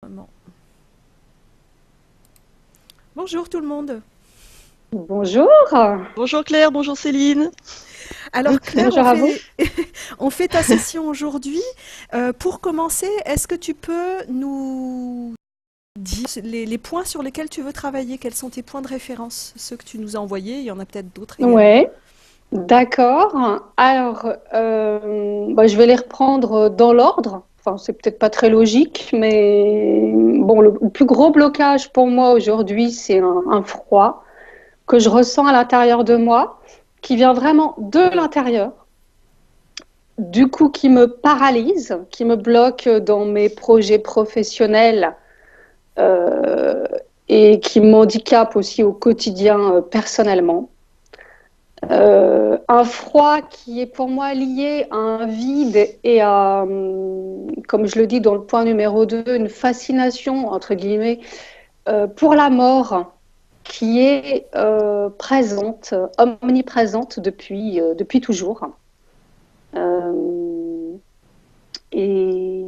Vraiment. Bonjour tout le monde. Bonjour, Bonjour Claire, bonjour Céline. Alors Claire, bonjour à vous. on fait ta session aujourd'hui. Pour commencer, est-ce que tu peux nous dire les points sur lesquels tu veux travailler? Quels sont tes points de référence? Ceux que tu nous as envoyés, il y en a peut-être d'autres également. Ouais, d'accord. Alors, je vais les reprendre dans l'ordre. Enfin, c'est peut-être pas très logique, mais bon, le plus gros blocage pour moi aujourd'hui, c'est un froid que je ressens à l'intérieur de moi, qui vient vraiment de l'intérieur, du coup, qui me paralyse, qui me bloque dans mes projets professionnels euh, et qui m'handicape aussi au quotidien personnellement. Un froid qui est pour moi lié à un vide et à, comme je le dis dans le point numéro 2, une fascination, entre guillemets, pour la mort qui est présente, omniprésente depuis toujours. Euh, et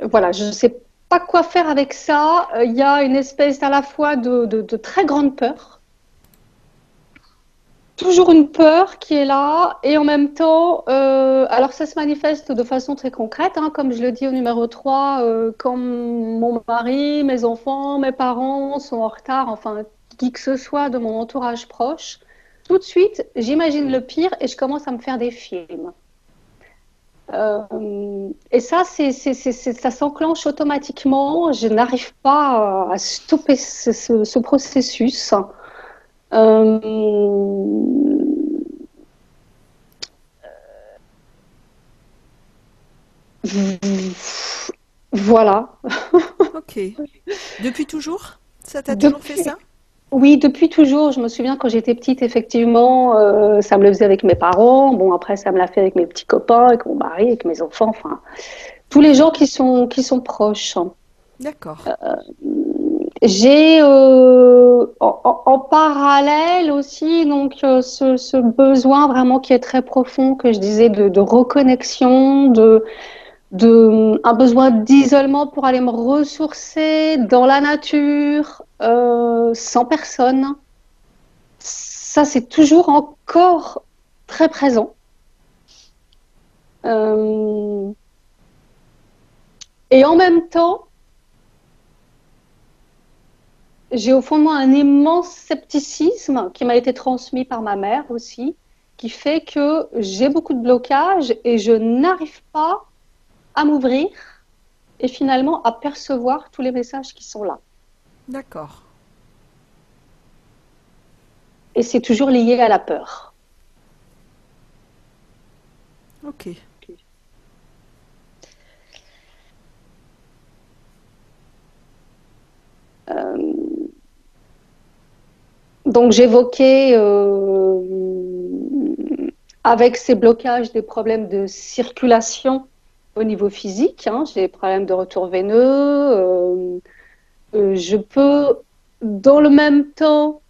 voilà, je ne sais pas quoi faire avec ça. Il y a une espèce à la fois de très grande peur, toujours une peur qui est là, et en même temps, alors ça se manifeste de façon très concrète, hein, comme je le dis au numéro 3, quand mon mari, mes enfants, mes parents sont en retard, enfin, qui que ce soit de mon entourage proche, tout de suite, j'imagine le pire et je commence à me faire des films. Et ça, ça s'enclenche automatiquement. Je n'arrive pas à stopper ce processus. Euh, voilà. Ok. Depuis toujours? Ça t'a toujours fait Depuis, ça? oui, depuis toujours. Je me souviens quand j'étais petite, effectivement, ça me le faisait avec mes parents. Bon, après, ça me l'a fait avec mes petits copains, avec mon mari, avec mes enfants. Enfin, tous les gens qui sont proches. D'accord. J'ai en parallèle aussi donc ce besoin vraiment qui est très profond que je disais de reconnexion, un besoin d'isolement pour aller me ressourcer dans la nature, sans personne. Ça, c'est toujours encore très présent. Euh, et en même temps, j'ai au fond de moi un immense scepticisme qui m'a été transmis par ma mère aussi, qui fait que j'ai beaucoup de blocages et je n'arrive pas à m'ouvrir et finalement à percevoir tous les messages qui sont là. D'accord. Et c'est toujours lié à la peur. Ok. Euh, donc j'évoquais avec ces blocages des problèmes de circulation au niveau physique, hein, j'ai des problèmes de retour veineux. Je peux, dans le même temps,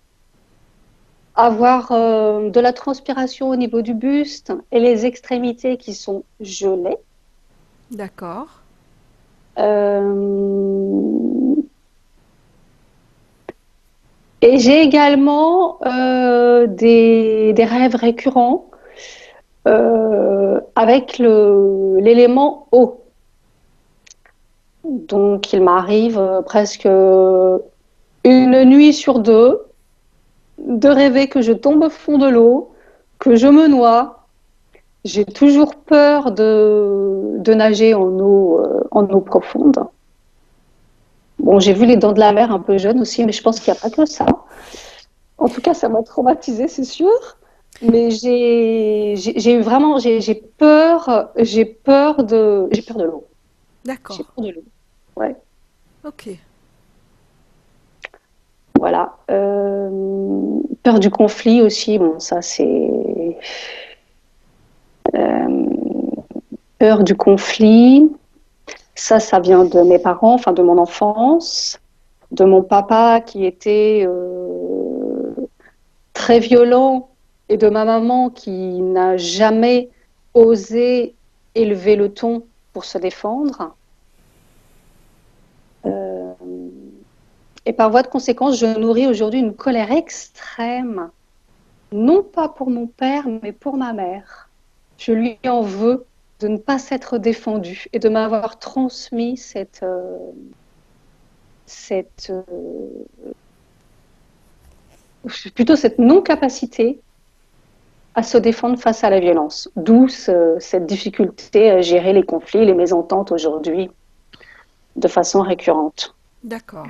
avoir de la transpiration au niveau du buste et les extrémités qui sont gelées. D'accord. Euh, et j'ai également des rêves récurrents avec l'élément eau. Donc il m'arrive presque une nuit sur deux de rêver que je tombe au fond de l'eau, que je me noie. J'ai toujours peur de nager en eau profonde. Bon, j'ai vu les dents de la mer un peu jeune aussi, mais je pense qu'il n'y a pas que ça. En tout cas, ça m'a traumatisée, c'est sûr. Mais j'ai eu vraiment, j'ai peur de l'eau. J'ai D'accord. peur de l'eau. Ouais, Ok. voilà. Peur du conflit aussi. Bon, ça c'est peur du conflit. Ça vient de mes parents, enfin de mon enfance, de mon papa qui était très violent et de ma maman qui n'a jamais osé élever le ton pour se défendre. Et par voie de conséquence, je nourris aujourd'hui une colère extrême, non pas pour mon père, mais pour ma mère. Je lui en veux de ne pas s'être défendue et de m'avoir transmis cette, plutôt cette non-capacité à se défendre face à la violence. D'où cette difficulté à gérer les conflits, les mésententes aujourd'hui de façon récurrente. D'accord.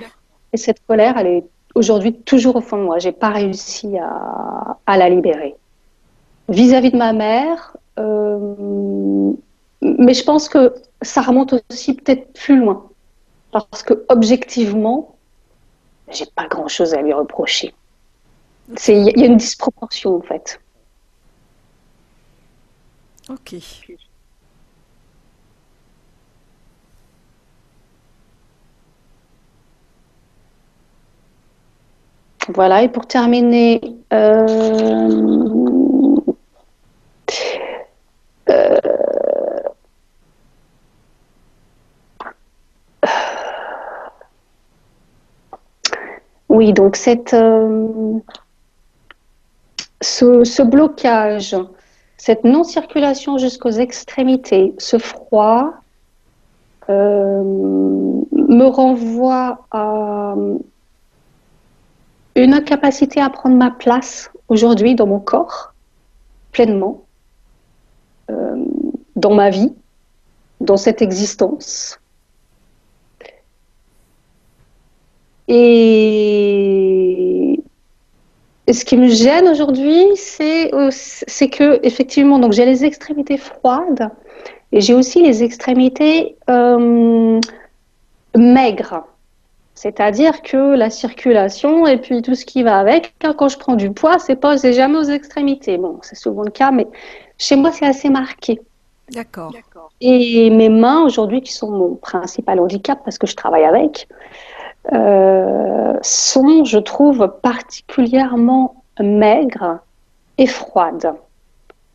Et cette colère, elle est aujourd'hui toujours au fond de moi. J'ai pas réussi à la libérer. Vis-à-vis de ma mère, mais je pense que ça remonte aussi peut-être plus loin. Parce que objectivement, j'ai pas grand-chose à lui reprocher. Il y a une disproportion en fait. Ok. Voilà, et pour terminer, oui, donc ce blocage, cette non-circulation jusqu'aux extrémités, ce froid, me renvoie à une incapacité à prendre ma place aujourd'hui dans mon corps, pleinement, dans ma vie, dans cette existence. Et ce qui me gêne aujourd'hui, c'est que effectivement, donc j'ai les extrémités froides et j'ai aussi les extrémités maigres. C'est-à-dire que la circulation et puis tout ce qui va avec, quand je prends du poids, c'est jamais aux extrémités. Bon, c'est souvent le cas, mais chez moi, c'est assez marqué. D'accord. Et mes mains, aujourd'hui, qui sont mon principal handicap parce que je travaille avec, sont, je trouve, particulièrement maigres et froides.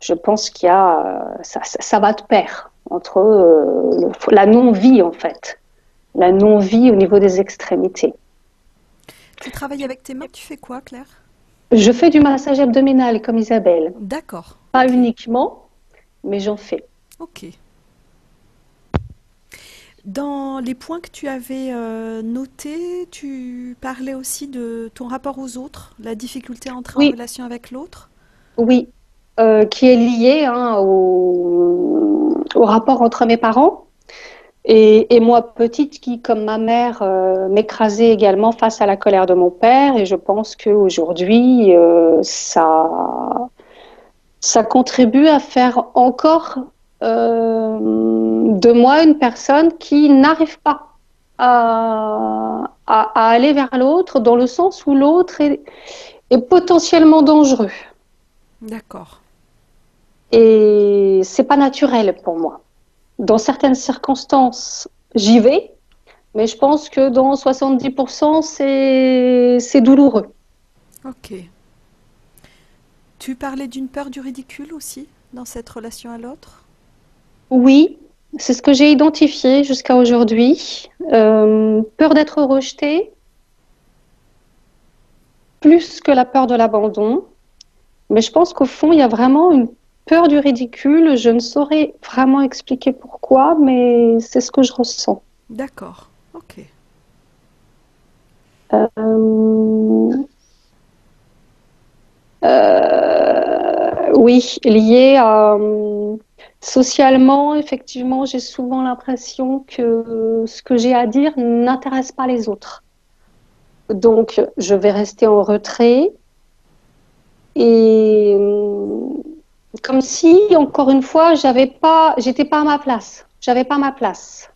Je pense qu'il y a, ça va de pair entre la non-vie, en fait. La non-vie au niveau des extrémités. Tu travailles avec tes mains, tu fais quoi, Claire? Je fais du massage abdominal comme Isabelle. D'accord. Pas Ok. uniquement, mais j'en fais. Ok. Dans les points que tu avais notés, tu parlais aussi de ton rapport aux autres, la difficulté à entrer en Oui, relation avec l'autre. oui, qui est lié au rapport entre mes parents et moi petite qui, comme ma mère, m'écrasait également face à la colère de mon père. Et je pense qu'aujourd'hui, ça contribue à faire encore de moi une personne qui n'arrive pas à aller vers l'autre dans le sens où l'autre est potentiellement dangereux. D'accord. Et c'est pas naturel pour moi. Dans certaines circonstances, j'y vais, mais je pense que dans 70%, c'est douloureux. Ok. Tu parlais d'une peur du ridicule aussi dans cette relation à l'autre? Oui, c'est ce que j'ai identifié jusqu'à aujourd'hui. Peur d'être rejetée, plus que la peur de l'abandon. Mais je pense qu'au fond, il y a vraiment une peur du ridicule. Je ne saurais vraiment expliquer pourquoi, mais c'est ce que je ressens. D'accord. Ok. Euh, oui, lié à socialement, effectivement, j'ai souvent l'impression que ce que j'ai à dire n'intéresse pas les autres. Donc, je vais rester en retrait et comme si, encore une fois, j'étais pas à ma place. J'avais pas ma place.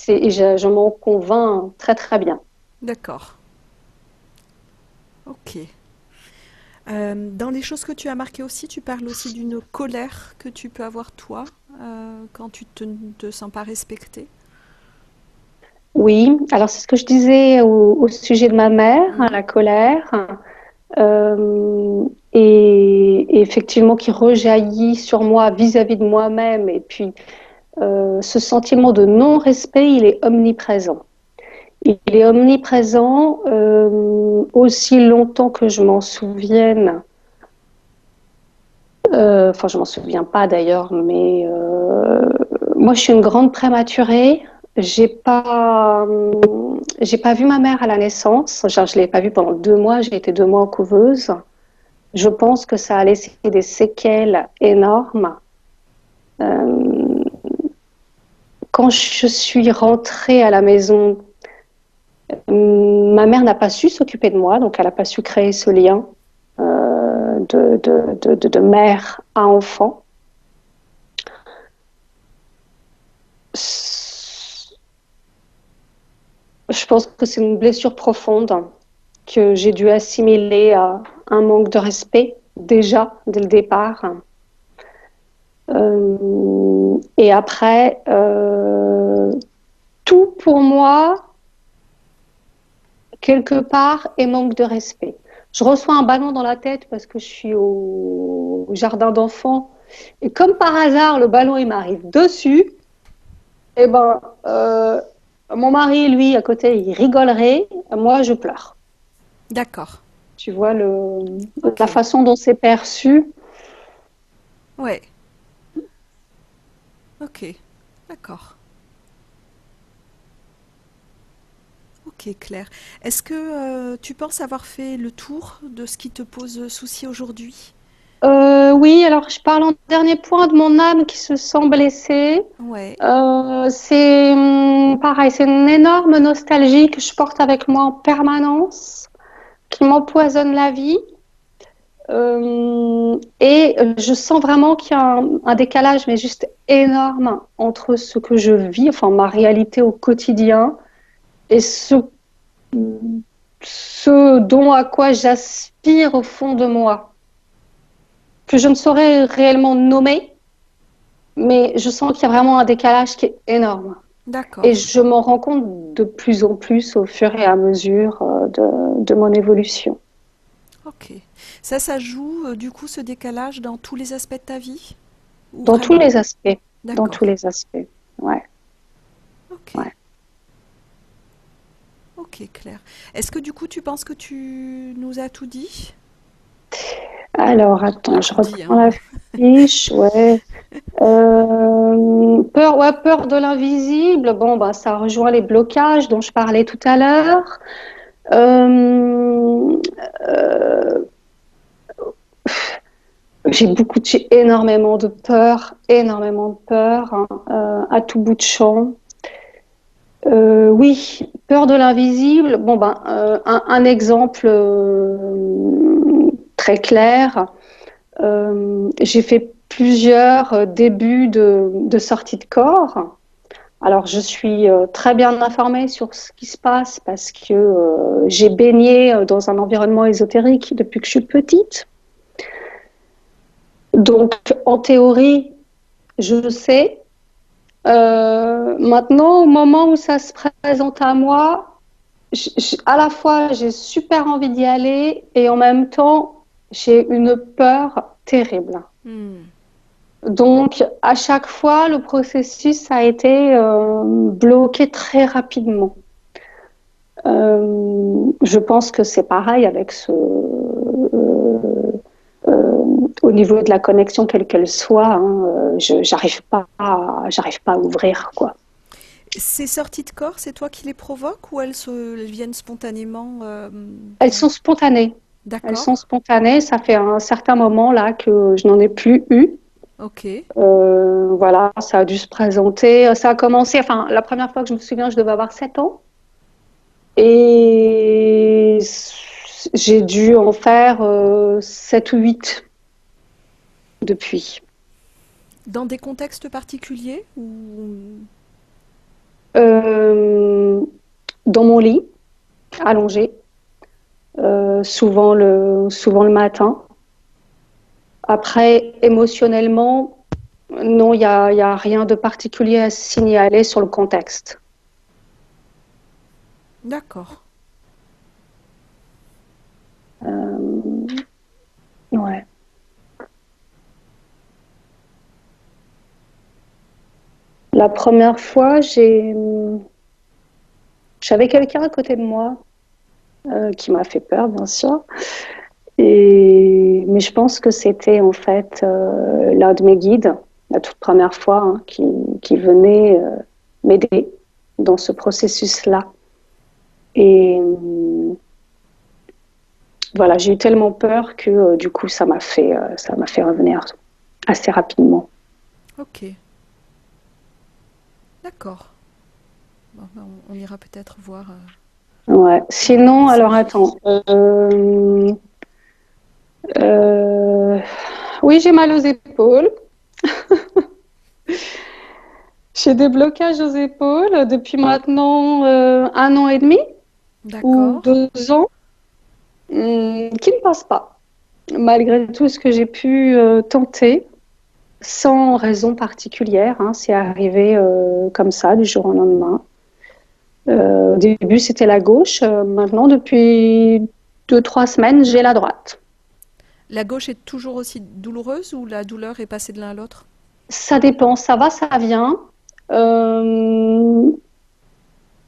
Et je m'en convainc très très bien. D'accord. Ok. Dans les choses que tu as marquées aussi, tu parles aussi d'une colère que tu peux avoir toi quand tu ne te sens pas respecté. Oui, alors c'est ce que je disais au sujet de ma mère, hein, Mhm. la colère, et effectivement qui rejaillit sur moi vis-à-vis de moi-même. Et puis ce sentiment de non-respect, il est omniprésent. Il est omniprésent aussi longtemps que je m'en souvienne. Enfin, je m'en souviens pas d'ailleurs, mais moi, je suis une grande prématurée. J'ai pas vu ma mère à la naissance. Genre, je l'ai pas vue pendant 2 mois. J'ai été 2 mois en couveuse. Je pense que ça a laissé des séquelles énormes. Euh, Quand je suis rentrée à la maison, ma mère n'a pas su s'occuper de moi, donc elle n'a pas su créer ce lien de mère à enfant. Je pense que c'est une blessure profonde que j'ai dû assimiler à un manque de respect déjà dès le départ. Et après, tout pour moi, quelque part, est manque de respect. Je reçois un ballon dans la tête parce que je suis au jardin d'enfants. Et comme par hasard, le ballon, il m'arrive dessus. Et ben, mon mari, lui, à côté, il rigolerait. Moi, je pleure. D'accord. Tu vois, Ok. la façon dont c'est perçu. Ouais. Ok. D'accord. Ok, Claire. Est-ce que tu penses avoir fait le tour de ce qui te pose souci aujourd'hui? Oui, alors je parle en dernier point de mon âme qui se sent blessée. Ouais. C'est pareil, c'est une énorme nostalgie que je porte avec moi en permanence, qui m'empoisonne la vie. Et je sens vraiment qu'il y a un décalage, mais juste énorme, entre ce que je vis, enfin ma réalité au quotidien, et ce dont à quoi j'aspire au fond de moi, que je ne saurais réellement nommer, mais je sens qu'il y a vraiment un décalage qui est énorme. Et D'accord. je m'en rends compte de plus en plus au fur et à mesure de mon évolution. Ok. Ça joue du coup ce décalage dans tous les aspects de ta vie? Ou Dans tous vraiment? les aspects. Dans tous D'accord. les aspects. Ouais, Ok. ouais. Ok, Claire. Est-ce que du coup tu penses que tu nous as tout dit? Alors, Pas attends, je tout dit, reprends hein. la fiche. Ouais. Peur, ouais, peur de l'invisible. Bon, bah, ça rejoint les blocages dont je parlais tout à l'heure. Euh, euh, j'ai énormément de peur, hein, à tout bout de champ. Oui, peur de l'invisible. Bon, ben, un exemple très clair. J'ai fait plusieurs débuts de sortie de corps. Alors, je suis très bien informée sur ce qui se passe parce que j'ai baigné dans un environnement ésotérique depuis que je suis petite. Donc, en théorie, je sais. Maintenant, au moment où ça se présente à moi, à la fois, j'ai super envie d'y aller et en même temps, j'ai une peur terrible. Hmm. Donc, à chaque fois, le processus a été bloqué très rapidement. Je pense que c'est pareil avec au niveau de la connexion, quelle qu'elle soit, hein, j'arrive pas à ouvrir, quoi. Ces sorties de corps, c'est toi qui les provoques ou elles viennent spontanément Elles sont spontanées. Elles sont D'accord. spontanées. Ça fait un certain moment là que je n'en ai plus eu. Ok. Voilà, ça a dû se présenter. Ça a commencé, enfin, la première fois que je me souviens, je devais avoir 7 ans. Et j'ai dû en faire 7 ou 8 depuis. Dans des contextes particuliers ou... Euh, Dans mon lit, allongé, souvent le matin. Après, émotionnellement, non, y a rien de particulier à signaler sur le contexte. D'accord. Euh, ouais. La première fois, J'avais quelqu'un à côté de moi qui m'a fait peur, bien sûr. Mais je pense que c'était en fait l'un de mes guides, la toute première fois, hein, qui venait m'aider dans ce processus-là. Et voilà, j'ai eu tellement peur que du coup, ça m'a fait revenir assez rapidement. Ok, d'accord. Bon, ben, on ira peut-être voir Ouais. de quoi Sinon, il alors s'agit. attends. Euh, oui, j'ai mal aux épaules. J'ai des blocages aux épaules depuis maintenant 1 an et demi ou D'accord. 2 ans, qui ne passent pas, malgré tout ce que j'ai pu tenter, sans raison particulière. Hein, c'est arrivé comme ça, du jour au lendemain. Au début, c'était la gauche. Maintenant, depuis 2, 3 semaines, j'ai la droite. La gauche est toujours aussi douloureuse ou la douleur est passée de l'un à l'autre? Ça dépend, ça va, ça vient. Euh,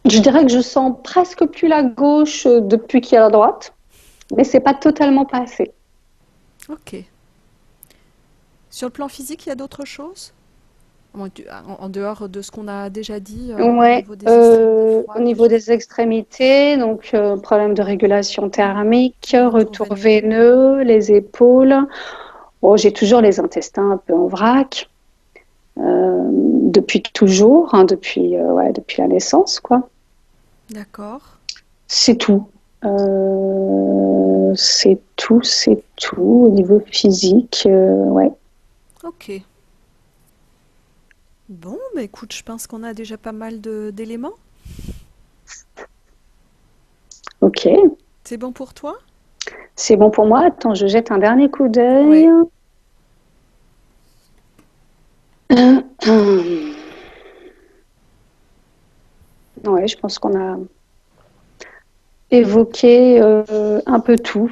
je dirais que je sens presque plus la gauche depuis qu'il y a la droite, mais c'est pas totalement passé. Ok. Sur le plan physique, il y a d'autres choses? En dehors de ce qu'on a déjà dit au Ouais, niveau des extrémités au froides, des niveau choses. des extrémités, donc problème de régulation thermique, Retour retour veineux. veineux, les épaules. Oh, j'ai toujours les intestins un peu en vrac, depuis toujours, hein, depuis la naissance, quoi. D'accord. C'est tout. C'est tout au niveau physique, ouais. Ok. Bon, bah écoute, je pense qu'on a déjà pas mal d'éléments. Ok, C'est bon pour toi? c'est bon pour moi. Attends, je jette un dernier coup d'œil. Ouais. Ouais, je pense qu'on a évoqué un peu tout.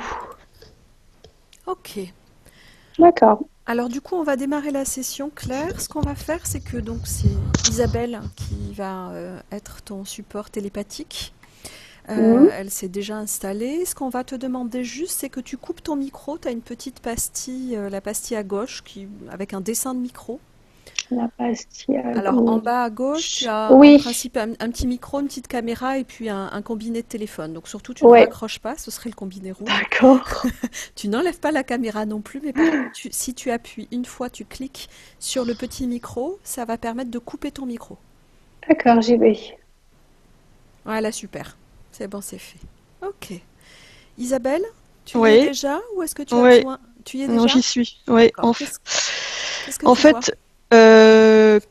Ok. D'accord. Alors du coup, on va démarrer la session, Claire. Ce qu'on va faire, c'est que donc c'est Isabelle qui va être ton support télépathique. Mhm. Elle s'est déjà installée. Ce qu'on va te demander juste, c'est que tu coupes ton micro. Tu as une petite pastille, la pastille à gauche, avec un dessin de micro. La pastille à Alors en bas à gauche, tu gauche. as en Oui, principe un petit micro, une petite caméra et puis un combiné de téléphone. Donc surtout, tu ne ouais, raccroches pas, ce serait le combiné rouge. d'accord. Tu n'enlèves pas la caméra non plus, mais par contre, si tu appuies une fois, tu cliques sur le petit micro, ça va permettre de couper ton micro. D'accord, j'y vais. Voilà, super. C'est bon, c'est fait. Ok. Isabelle, tu y es Oui, déjà ou est-ce que tu as oui, besoin? Tu y es non, déjà? j'y suis. Oui, D'accord. Qu'est-ce que en tu vois? fait,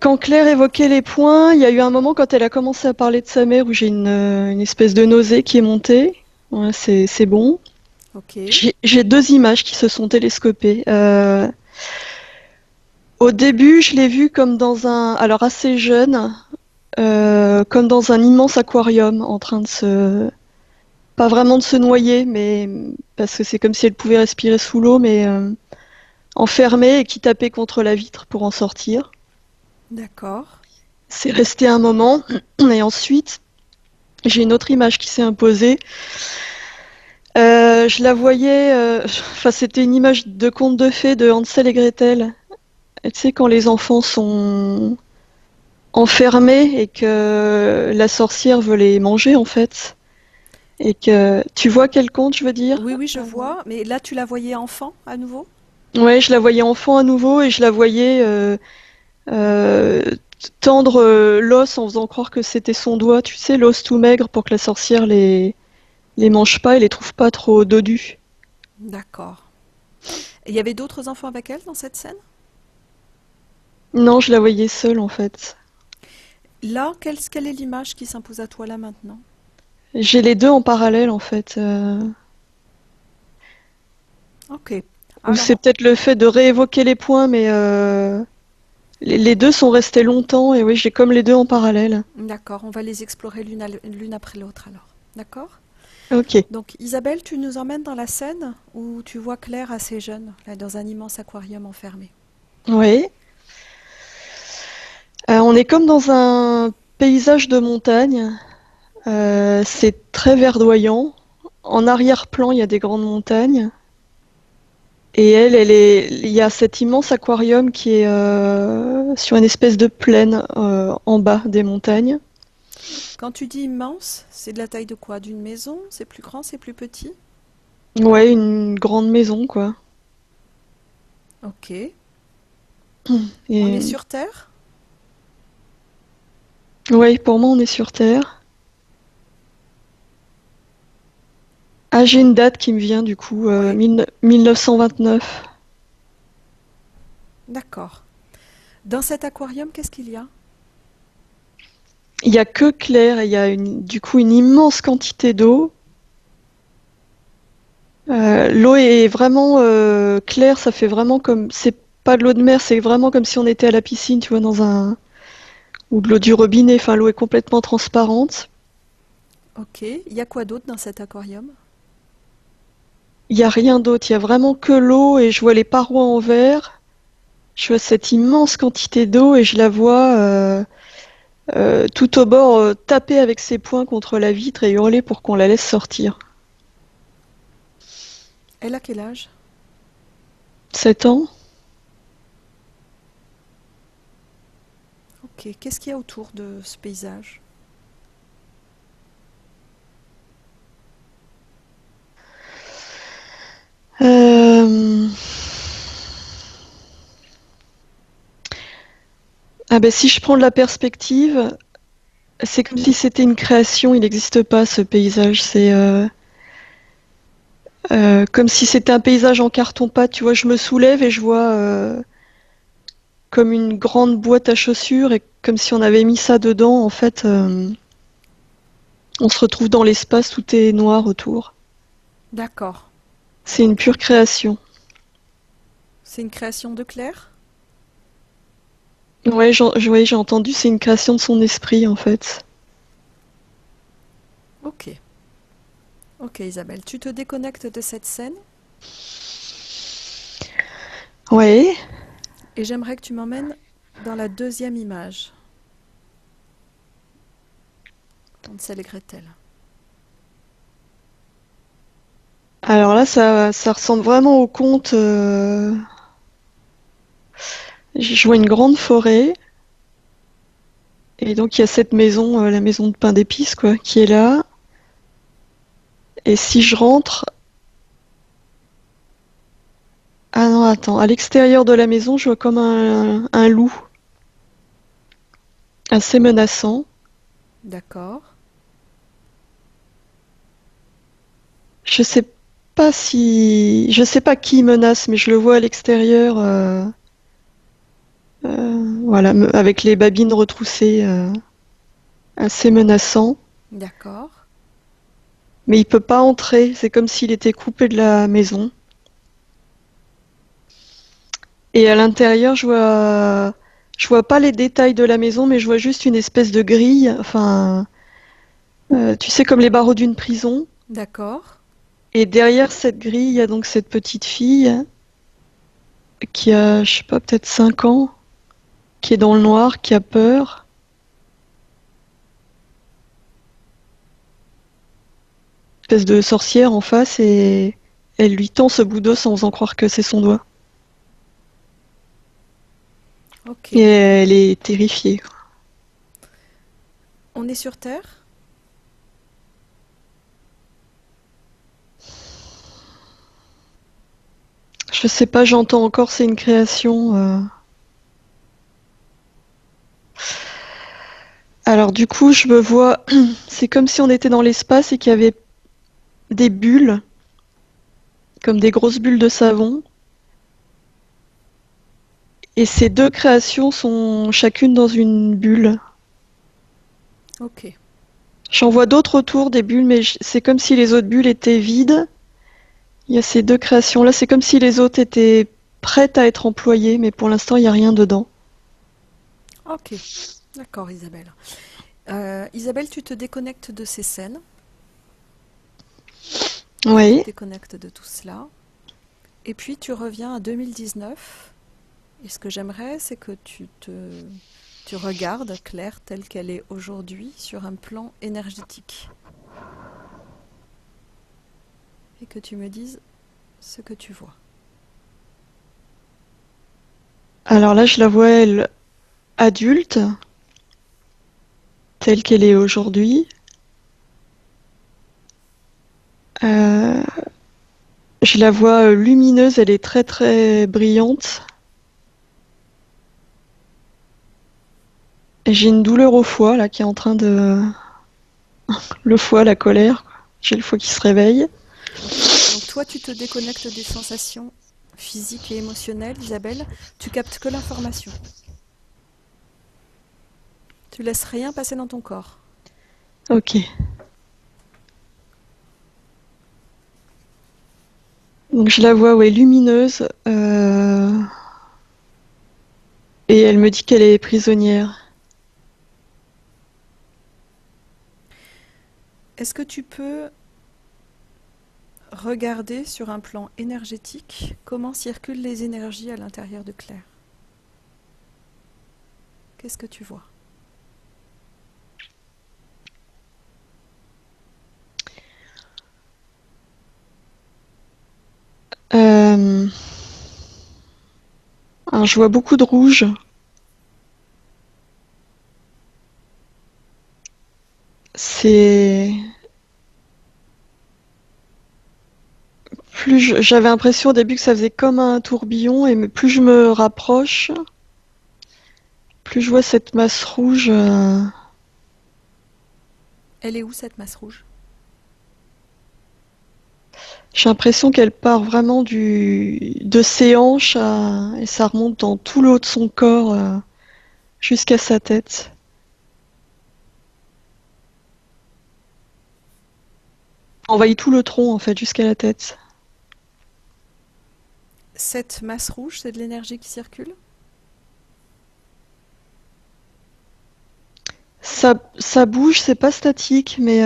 quand Claire évoquait les points, il y a eu un moment quand elle a commencé à parler de sa mère où j'ai une espèce de nausée qui est montée. Ouais, c'est bon. Ok. J'ai deux images qui se sont télescopées. Au début, je l'ai vue comme dans alors assez jeune, comme dans un immense aquarium, en train de pas vraiment de se noyer, mais parce que c'est comme si elle pouvait respirer sous l'eau, mais enfermée et qui tapait contre la vitre pour en sortir. D'accord. C'est resté un moment, et ensuite, j'ai une autre image qui s'est imposée. Je la voyais, enfin, c'était une image de conte de fées de Hansel et Gretel. Et tu sais, quand les enfants sont enfermés et que la sorcière veut les manger, en fait. Et que tu vois quel conte, je veux dire? Oui, oui, je vois. Mais là, tu la voyais enfant à nouveau? Ouais, je la voyais enfant à nouveau et je la voyais euh, tendre l'os en faisant croire que c'était son doigt, tu sais, l'os tout maigre pour que la sorcière les mange pas et les trouve pas trop dodus. D'accord. Et il y avait d'autres enfants avec elle dans cette scène? Non, je la voyais seule en fait. Là, quelle est l'image qui s'impose à toi là maintenant? J'ai les deux en parallèle en fait. Ok. Ou c'est Alors, peut-être le fait de réévoquer les points, mais les deux sont restés longtemps et oui, j'ai comme les deux en parallèle. d'accord, on va les explorer l'une après l'autre alors. D'accord? Ok. Donc, Isabelle, tu nous emmènes dans la scène où tu vois Claire assez jeune, là, dans un immense aquarium enfermé. Oui. On est comme dans un paysage de montagne. C'est très verdoyant. En arrière-plan, il y a des grandes montagnes. Et il y a cet immense aquarium qui est sur une espèce de plaine en bas des montagnes. Quand tu dis immense, c'est de la taille de quoi? D'une maison? C'est plus grand, c'est plus petit? Ouais, une grande maison, quoi. Ok. On est Et sur Terre? ouais, pour moi, on est sur Terre. Ah, j'ai une date qui me vient du coup, Oui. 1929. D'accord. Dans cet aquarium, qu'est-ce qu'il y a? Il y a que clair et il y a du coup une immense quantité d'eau. L'eau est vraiment claire, ça fait vraiment comme, c'est pas de l'eau de mer, c'est vraiment comme si on était à la piscine, tu vois, ou de l'eau du robinet. Enfin, l'eau est complètement transparente. Ok. Il y a quoi d'autre dans cet aquarium? Il y a rien d'autre, il y a vraiment que l'eau et je vois les parois en verre. Je vois cette immense quantité d'eau et je la vois tout au bord taper avec ses poings contre la vitre et hurler pour qu'on la laisse sortir. Elle a quel âge? 7 ans. Ok. Qu'est-ce qu'il y a autour de ce paysage? Euh, Ah ben si je prends de la perspective, c'est comme si c'était une création, il n'existe pas ce paysage. C'est comme si c'était un paysage en carton-pâte, tu vois, je me soulève et je vois comme une grande boîte à chaussures et comme si on avait mis ça dedans, en fait, on se retrouve dans l'espace, tout est noir autour. D'accord. C'est une pure création. C'est une création de Claire? Ouais, j'ai entendu, c'est une création de son esprit, en fait. Ok. Ok, Isabelle. Tu te déconnectes de cette scène Ouais. et j'aimerais que tu m'emmènes dans la deuxième image. Hansel et Gretel. Alors là, ça ressemble vraiment au conte. Je vois une grande forêt. Et donc il y a cette maison, la maison de pain d'épices, quoi, qui est là. Et si je rentre, ah non, attends, à l'extérieur de la maison, je vois comme un loup assez menaçant. D'accord. Je sais je sais pas qui menace, mais je le vois à l'extérieur, voilà, avec les babines retroussées, assez menaçant. D'accord. Mais il peut pas entrer. C'est comme s'il était coupé de la maison. Et à l'intérieur, je vois pas les détails de la maison, mais je vois juste une espèce de grille. Enfin, tu sais, comme les barreaux d'une prison. D'accord. Et derrière cette grille, il y a donc cette petite fille qui a, je sais pas, peut-être 5 ans, qui est dans le noir, qui a peur. Une espèce de sorcière en face et elle lui tend ce bout d'os en faisant croire que c'est son doigt. Ok. Et elle est terrifiée. On est sur Terre? Je sais pas, j'entends encore, c'est une création. Alors du coup, je me vois, c'est comme si on était dans l'espace et qu'il y avait des bulles, comme des grosses bulles de savon. Et ces deux créations sont chacune dans une bulle. Ok. J'en vois d'autres autour, des bulles, mais c'est comme si les autres bulles étaient vides. Il y a ces deux créations-là, c'est comme si les autres étaient prêtes à être employées, mais pour l'instant, il n'y a rien dedans. Ok. D'accord, Isabelle. Isabelle, tu te déconnectes de ces scènes. Tu te Oui. déconnectes de tout cela. Et puis tu reviens à 2019. Et ce que j'aimerais, c'est que tu te Tu regardes Claire telle qu'elle est aujourd'hui sur un plan énergétique. Et que tu me dises ce que tu vois. Alors là, je la vois, elle, adulte, telle qu'elle est aujourd'hui. Euh, je la vois lumineuse, elle est très très brillante. Et j'ai une douleur au foie là qui est en train de... Le foie, la colère, quoi. J'ai le foie qui se réveille. Ok. Donc toi, tu te déconnectes des sensations physiques et émotionnelles, Isabelle. Tu captes que l'information. Tu laisses rien passer dans ton corps. Ok. Donc je la vois, ouais, lumineuse. Et elle me dit qu'elle est prisonnière. Est-ce que tu peux regarder sur un plan énergétique comment circulent les énergies à l'intérieur de Claire? Qu'est-ce que tu vois? Euh, alors je vois beaucoup de rouge. C'est j'avais l'impression au début que ça faisait comme un tourbillon et plus je me rapproche, plus je vois cette masse rouge. Elle est où cette masse rouge? J'ai l'impression qu'elle part vraiment de ses hanches et ça remonte dans tout le haut de son corps jusqu'à sa tête. Envahit tout le tronc en fait jusqu'à la tête. Cette masse rouge, c'est de l'énergie qui circule? Ça bouge, c'est pas statique, mais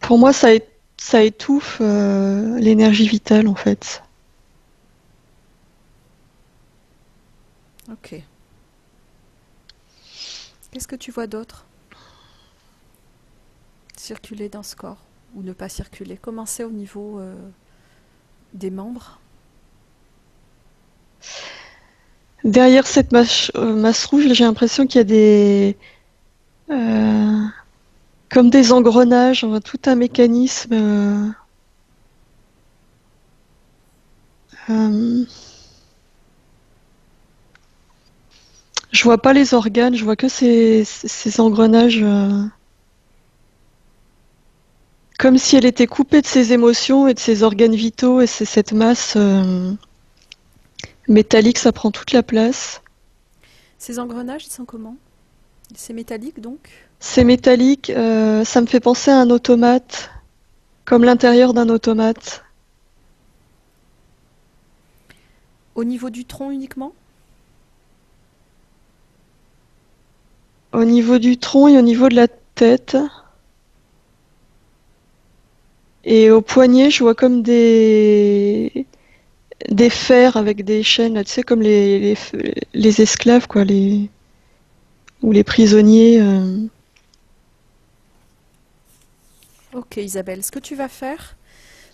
pour moi ça étouffe l'énergie vitale en fait. Ok. Qu'est-ce que tu vois d'autre circuler dans ce corps ou ne pas circuler? Comment c'est au niveau des membres? Derrière cette masse rouge, j'ai l'impression qu'il y a euh, comme des engrenages, on voit tout un mécanisme. Euh, je vois pas les organes, je vois que ces engrenages, comme si elle était coupée de ses émotions et de ses organes vitaux, et c'est cette masse métallique, ça prend toute la place. Ces engrenages, ils sont comment? C'est métallique donc? C'est métallique, ça me fait penser à un automate, comme l'intérieur d'un automate. Au niveau du tronc uniquement? Au niveau du tronc et au niveau de la tête. Et au poignet, je vois comme des fers avec des chaînes, là, tu sais, comme les esclaves, quoi, ou les prisonniers. Ok Isabelle, ce que tu vas faire,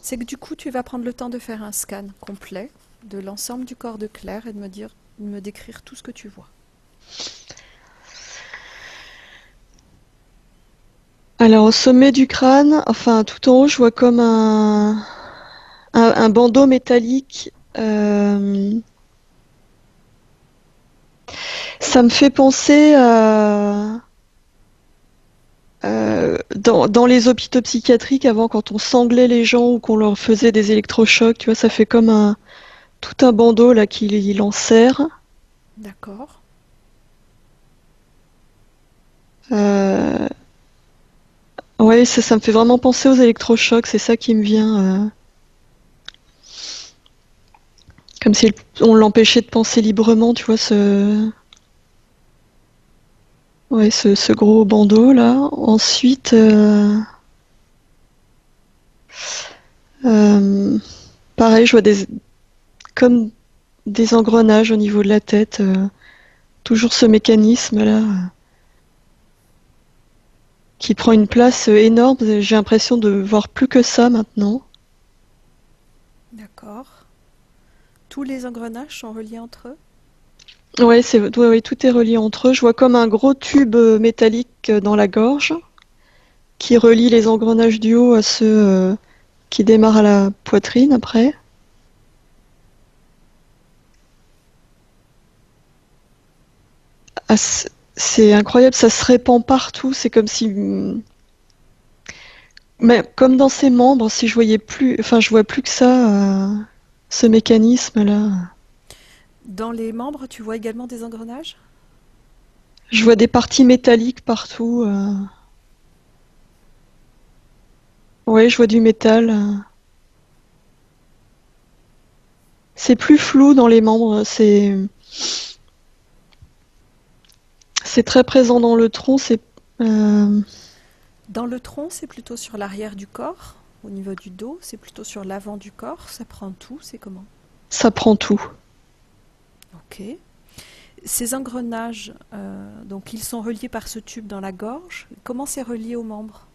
c'est que du coup tu vas prendre le temps de faire un scan complet de l'ensemble du corps de Claire et de me décrire tout ce que tu vois. Alors, au sommet du crâne, enfin, tout en haut, je vois comme un bandeau métallique. Ça me fait penser à dans les hôpitaux psychiatriques avant, quand on sanglait les gens ou qu'on leur faisait des électrochocs, tu vois, ça fait comme tout un bandeau là qui l'enserre. D'accord. Euh, ouais, ça me fait vraiment penser aux électrochocs, c'est ça qui me vient. Comme si on l'empêchait de penser librement, tu vois, ouais, ce gros bandeau là. Ensuite, euh, pareil, je vois comme des engrenages au niveau de la tête. Toujours ce mécanisme-là qui prend une place énorme. J'ai l'impression de voir plus que ça maintenant. D'accord. Tous les engrenages sont reliés entre eux? Ouais, ouais, tout est relié entre eux. Je vois comme un gros tube métallique dans la gorge qui relie les engrenages du haut à ceux qui démarrent à la poitrine après. Ah, c'est incroyable, ça se répand partout. C'est comme si, mais comme dans ses membres, si je voyais plus, enfin, je vois plus que ça, ce mécanisme-là. Dans les membres, tu vois également des engrenages? Je vois des parties métalliques partout. Ouais, je vois du métal. C'est plus flou dans les membres. C'est très présent dans le tronc. Euh, Dans le tronc, c'est plutôt sur l'arrière du corps. Au niveau du dos, c'est plutôt sur l'avant du corps. Ça prend tout, c'est comment? Ça prend tout. Ok. Ces engrenages, donc ils sont reliés par ce tube dans la gorge. Comment c'est relié aux membres?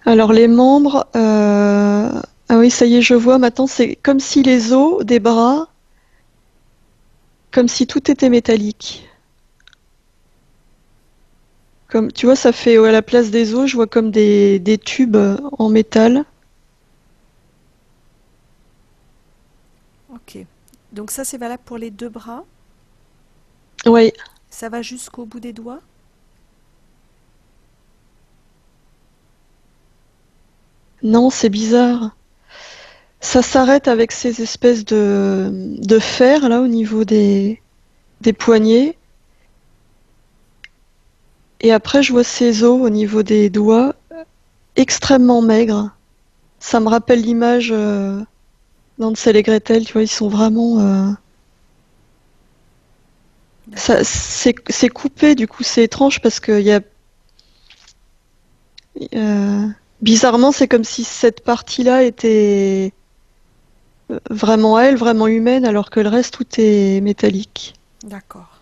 Alors les membres, ah oui, ça y est, je vois maintenant, c'est comme si les os des bras, comme si tout était métallique. Comme, tu vois, ça fait à la place des os, je vois comme des tubes en métal. Ok. Donc ça, c'est valable pour les deux bras. Ouais, Ça va jusqu'au bout des doigts. non, c'est bizarre. Ça s'arrête avec ces espèces de fer là au niveau des poignets. Et après, je vois ces os au niveau des doigts extrêmement maigres. Ça me rappelle l'image d'Hansel et Gretel, tu vois, ils sont vraiment. D'accord. C'est coupé, du coup, c'est étrange parce que il y a. euh, Bizarrement, c'est comme si cette partie-là était vraiment elle, vraiment humaine, alors que le reste, tout est métallique. D'accord.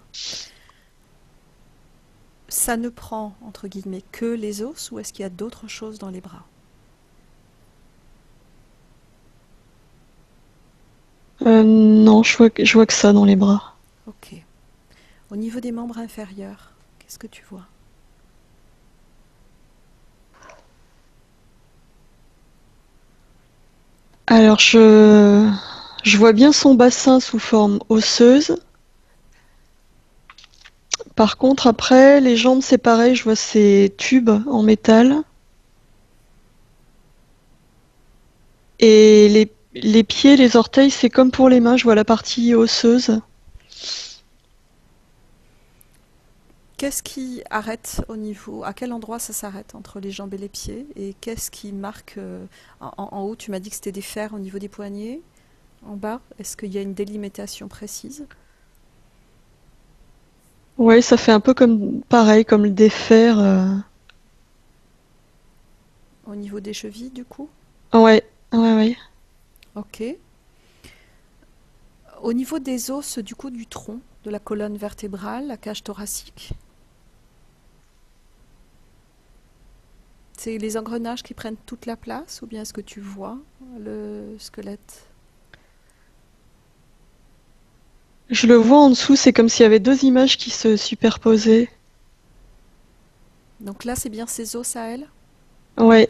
Ça ne prend, entre guillemets, que les os ou est-ce qu'il y a d'autres choses dans les bras? Non, je vois que ça dans les bras. Ok. Au niveau des membres inférieurs, qu'est-ce que tu vois? Alors, je vois bien son bassin sous forme osseuse. Par contre, après, les jambes, c'est pareil, je vois ces tubes en métal. Et les pieds, les orteils, c'est comme pour les mains, je vois la partie osseuse. Qu'est-ce qui arrête au niveau, à quel endroit ça s'arrête entre les jambes et les pieds? Et qu'est-ce qui marque en haut, tu m'as dit que c'était des fers au niveau des poignets. En bas, est-ce qu'il y a une délimitation précise? Ouais, ça fait un peu comme pareil, comme des fers. Au niveau des chevilles, du coup? Ouais, ouais, ouais. Ok. Au niveau des os, du coup, du tronc, de la colonne vertébrale, la cage thoracique, c'est les engrenages qui prennent toute la place ou bien est-ce que tu vois le squelette? Je le vois en dessous, c'est comme s'il y avait deux images qui se superposaient. Donc là, c'est bien ces os à elle? Ouais,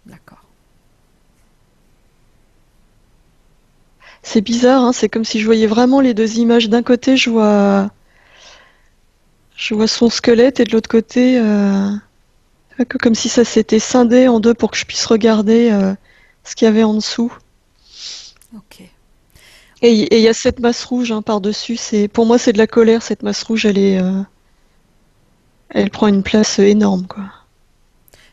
D'accord. c'est bizarre, hein, c'est comme si je voyais vraiment les deux images. D'un côté, je vois son squelette et de l'autre côté, comme si ça s'était scindé en deux pour que je puisse regarder ce qu'il y avait en dessous. Ok. Et il y a cette masse rouge hein, par-dessus. Pour moi, c'est de la colère. Cette masse rouge, elle prend une place énorme, quoi.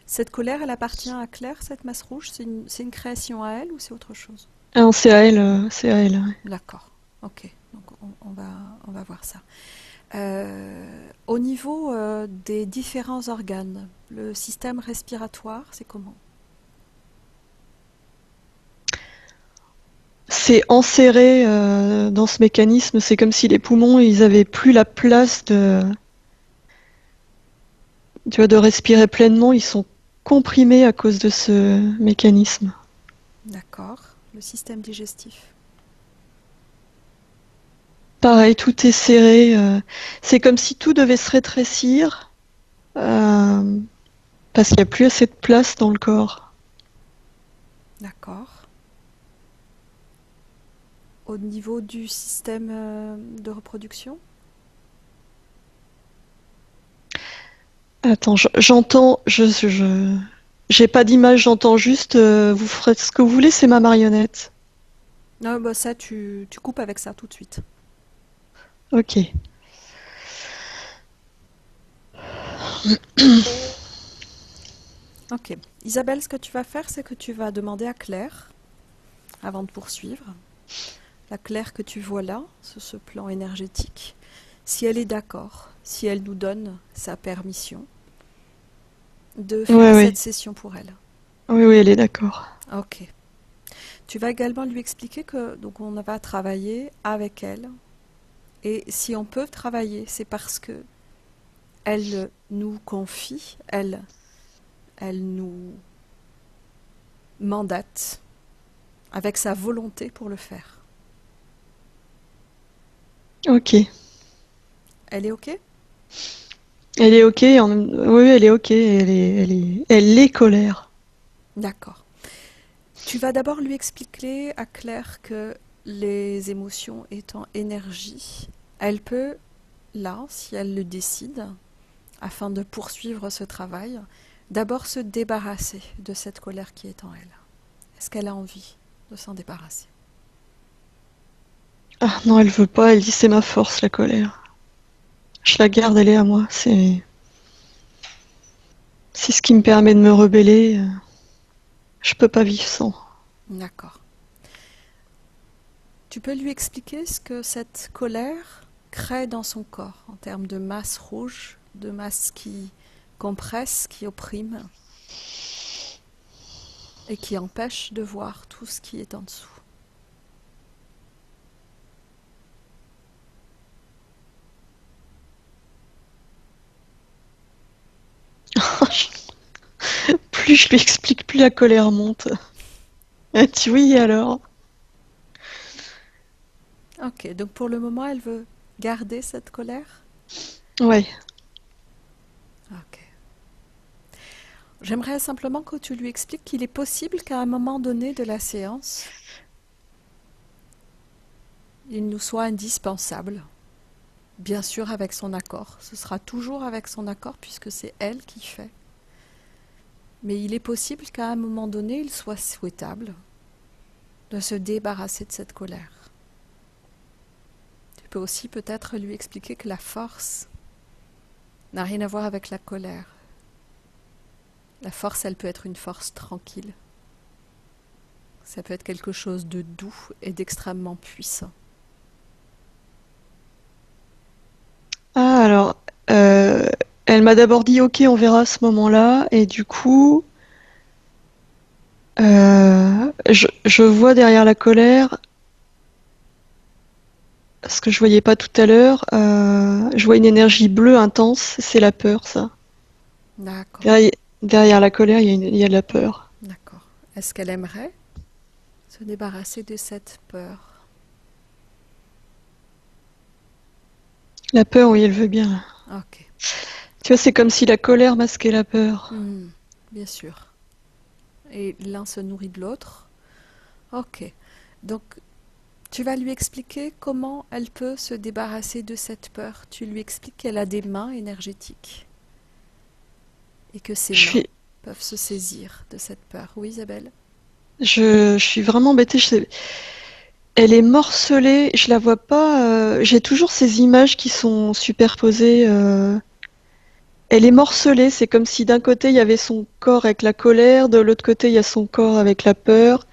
Cette colère, elle appartient à Claire, cette masse rouge? C'est une création à elle ou c'est autre chose? Ah non, c'est à elle, c'est à elle. Ouais. D'accord. Ok. Donc on va voir ça. Au niveau des différents organes, le système respiratoire, c'est comment? c'est enserré dans ce mécanisme. C'est comme si les poumons, ils avaient plus la place tu vois, de respirer pleinement. Ils sont comprimés à cause de ce mécanisme. D'accord. Le système digestif. Pareil, tout est serré. C'est comme si tout devait se rétrécir euh, parce qu'il n'y a plus assez de place dans le corps. D'accord. Au niveau du système de reproduction? Attends, j'entends, j'ai pas d'image, j'entends juste, vous ferez ce que vous voulez, c'est ma marionnette. Non, bah ça, tu coupes avec ça tout de suite. Ok. Ok. Isabelle, ce que tu vas faire, c'est que tu vas demander à Claire, avant de poursuivre, la Claire que tu vois là, sur ce plan énergétique, si elle est d'accord, si elle nous donne sa permission de Ouais, faire ouais. cette session pour elle. Oui, oui, elle est d'accord. Ok. Tu vas également lui expliquer que donc on va travailler avec elle. Et si on peut travailler, c'est parce que elle nous confie, elle nous mandate avec sa volonté pour le faire. Ok. Elle est ok? Elle est ok, oui, elle est ok, elle est colère. D'accord. Tu vas d'abord lui expliquer à Claire que les émotions étant énergie, elle peut, là, si elle le décide, afin de poursuivre ce travail, d'abord se débarrasser de cette colère qui est en elle. Est-ce qu'elle a envie de s'en débarrasser? Ah non, elle veut pas, elle dit c'est ma force, la colère. Je la garde, elle est à moi, c'est ce qui me permet de me rebeller. Je peux pas vivre sans. D'accord. Tu peux lui expliquer ce que cette colère crée dans son corps en termes de masse rouge, de masse qui compresse, qui opprime et qui empêche de voir tout ce qui est en dessous. Plus je lui explique, plus la colère monte. Elle dit oui alors. Ok, donc pour le moment, elle veut garder cette colère? Ouais. Ok. J'aimerais simplement que tu lui expliques qu'il est possible qu'à un moment donné de la séance, il nous soit indispensable, bien sûr avec son accord. Ce sera toujours avec son accord puisque c'est elle qui fait. Mais il est possible qu'à un moment donné, il soit souhaitable de se débarrasser de cette colère. Tu peux aussi peut-être lui expliquer que la force n'a rien à voir avec la colère. La force, elle peut être une force tranquille. Ça peut être quelque chose de doux et d'extrêmement puissant. Ah alors, euh, elle m'a d'abord dit ok, on verra à ce moment-là, et du coup, je vois derrière la colère, ce que je voyais pas tout à l'heure, je vois une énergie bleue intense, c'est la peur, ça. D'accord, Derrière, derrière la colère, il y a de la peur. d'accord. Est-ce qu'elle aimerait se débarrasser de cette peur? La peur, oui, elle veut bien. Ok. Tu vois, c'est comme si la colère masquait la peur. Hmm, bien sûr. Et l'un se nourrit de l'autre. Ok. Donc, tu vas lui expliquer comment elle peut se débarrasser de cette peur. Tu lui expliques qu'elle a des mains énergétiques et que ses Je mains suis, peuvent se saisir de cette peur. Oui, Isabelle? je suis vraiment embêtée. Elle est morcelée, je la vois pas. J'ai toujours ces images qui sont superposées. Elle est morcelée, c'est comme si d'un côté il y avait son corps avec la colère, de l'autre côté il y a son corps avec la peur.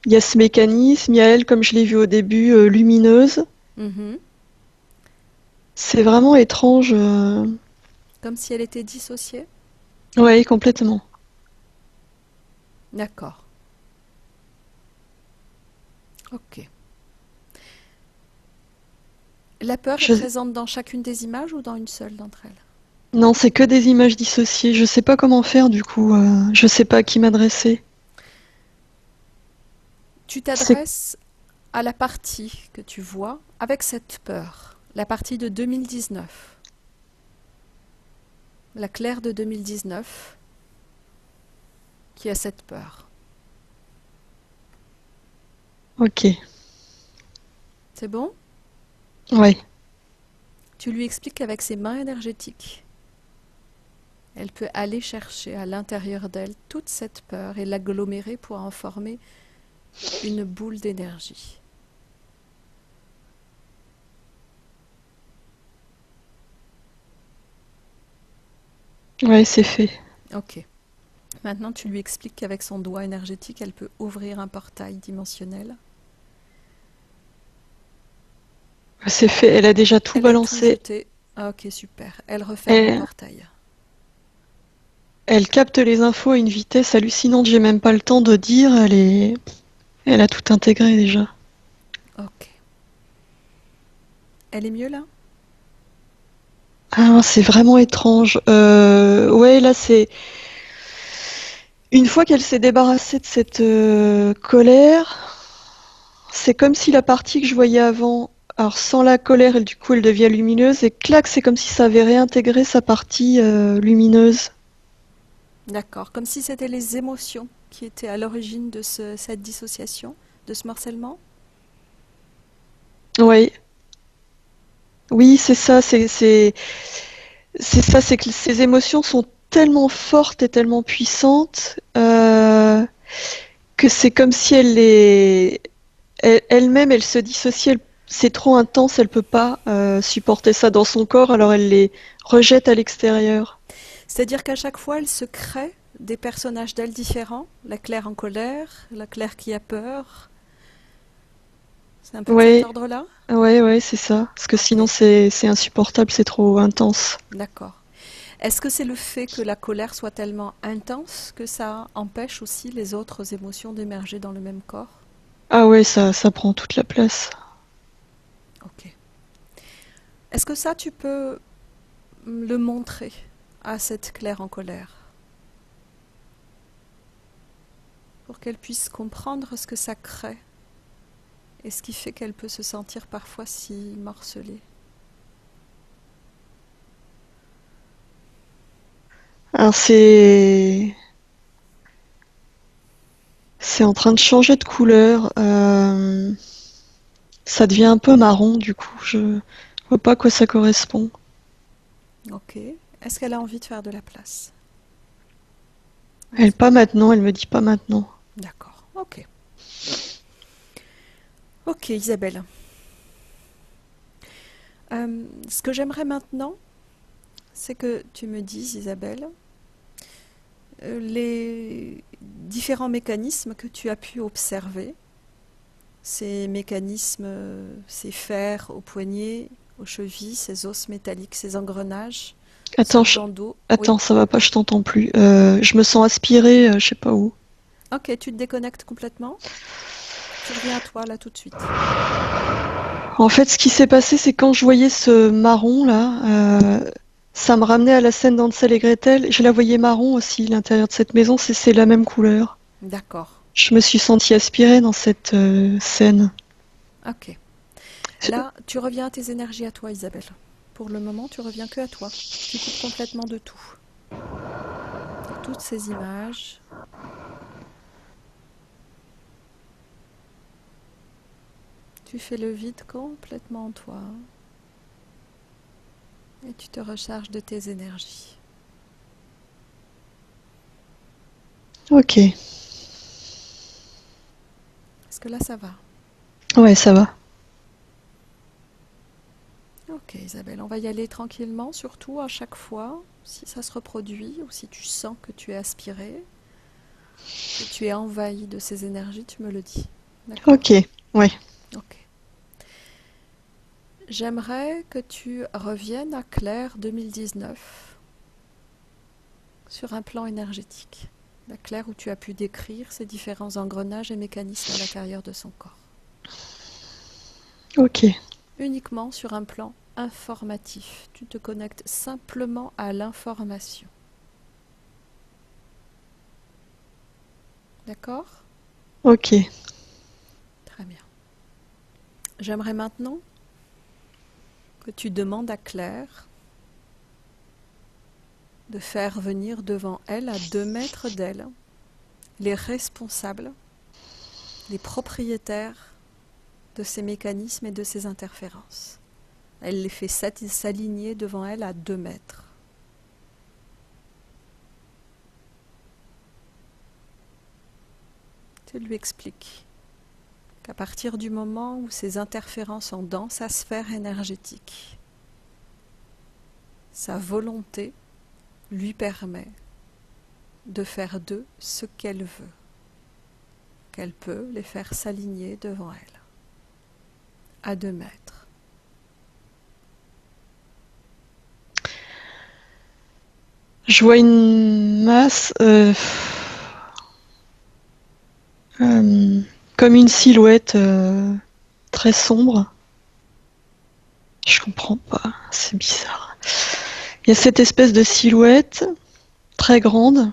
Il y a ce mécanisme, il y a elle, comme je l'ai vu au début, lumineuse. Mhm. C'est vraiment étrange. Comme si elle était dissociée? Ouais, complètement. D'accord. Ok. La peur est Je... présente dans chacune des images ou dans une seule d'entre elles? Non, c'est que des images dissociées. Je sais pas comment faire du coup. Je sais pas à qui m'adresser. Tu C'est t'adresses à la partie que tu vois avec cette peur, la partie de 2019, la Claire de 2019 qui a cette peur. ok. C'est bon? Ouais. Tu lui expliques qu'avec ses mains énergétiques, elle peut aller chercher à l'intérieur d'elle toute cette peur et l'agglomérer pour en former une boule d'énergie. Ouais, c'est fait. Ok. Maintenant, tu lui expliques qu'avec son doigt énergétique, elle peut ouvrir un portail dimensionnel. C'est fait. Elle a déjà tout Elle a tout balancé. jeté. Ah, ok, super. Elle referme le Elle, portail. elle capte les infos à une vitesse hallucinante. J'ai même pas le temps de dire. Elle a tout intégré déjà. Ok. Elle est mieux là? Ah, c'est vraiment étrange. Ouais, là, c'est une fois qu'elle s'est débarrassée de cette colère, c'est comme si la partie que je voyais avant, alors sans la colère, du coup, elle devient lumineuse et clac, c'est comme si ça avait réintégré sa partie lumineuse. D'accord. Comme si c'était les émotions qui étaient à l'origine de cette dissociation, de ce morcellement? Ouais, oui, c'est ça. C'est ça. C'est que ces émotions sont tellement fortes et tellement puissantes que c'est comme si elle-même, elle se dissocie, c'est trop intense, elle peut pas supporter ça dans son corps, alors elle les rejette à l'extérieur. C'est-à-dire qu'à chaque fois, elle se crée des personnages d'elle différents. La Claire en colère, la Claire qui a peur. C'est un peu de cet Ouais, ordre-là? ouais, c'est ça. Parce que sinon Ok. c'est insupportable, c'est trop intense. D'accord. Est-ce que c'est le fait que la colère soit tellement intense que ça empêche aussi les autres émotions d'émerger dans le même corps? Ah ouais, ça prend toute la place. Ok. Est-ce que ça, tu peux le montrer à cette Claire en colère pour qu'elle puisse comprendre ce que ça crée et ce qui fait qu'elle peut se sentir parfois si morcelée? Alors c'est en train de changer de couleur. Ça devient un peu marron du coup. Je vois pas à quoi ça correspond. Ok. Est-ce qu'elle a envie de faire de la place? Elle Vas-y. pas maintenant, elle me dit pas maintenant. D'accord. Ok. Ok, Isabelle. Ce que j'aimerais maintenant, c'est que tu me dises, Isabelle, les différents mécanismes que tu as pu observer, ces mécanismes, ces fers aux poignets, aux chevilles, ces os métalliques, ces engrenages, ce Attends, bandeau. Oui. attends, ça va pas, je t'entends plus. Je me sens aspirée, je sais pas où. Ok, tu te déconnectes complètement. Tu reviens à toi là tout de suite. En fait, ce qui s'est passé, c'est quand je voyais ce marron là, ça me ramenait à la scène d'Hansel et Gretel. Je la voyais marron aussi, l'intérieur de cette maison, c'est la même couleur. D'accord. Je me suis sentie aspirée dans cette scène. Ok. Là, tu reviens à tes énergies à toi, Isabelle. Pour le moment, tu reviens que à toi. Tu coupes complètement de tout. De toutes ces images. Tu fais le vide complètement en toi. Et tu te recharges de tes énergies. Ok, Est-ce que là, ça va? ouais, ça va. Ok, Isabelle, on va y aller tranquillement, surtout à chaque fois, si ça se reproduit ou si tu sens que tu es aspiré, que tu es envahi de ces énergies, tu me le dis. D'accord? Ok, ouais. Ok. J'aimerais que tu reviennes à Claire 2019 sur un plan énergétique. La Claire où tu as pu décrire ces différents engrenages et mécanismes à l'intérieur de son corps. Ok. Uniquement sur un plan informatif. Tu te connectes simplement à l'information. D'accord? Ok. Très bien. J'aimerais maintenant que tu demandes à Claire de faire venir devant elle, à 2 mètres d'elle, les responsables, les propriétaires de ces mécanismes et de ces interférences. Elle les fait s'aligner devant elle à 2 mètres. Tu lui expliques qu'à partir du moment où ces interférences sont dans sa sphère énergétique, sa volonté lui permet de faire d'eux ce qu'elle veut, qu'elle peut les faire s'aligner devant elle, à 2 mètres. Je vois une masse comme une silhouette très sombre. Je comprends pas, c'est bizarre. Il y a cette espèce de silhouette très grande,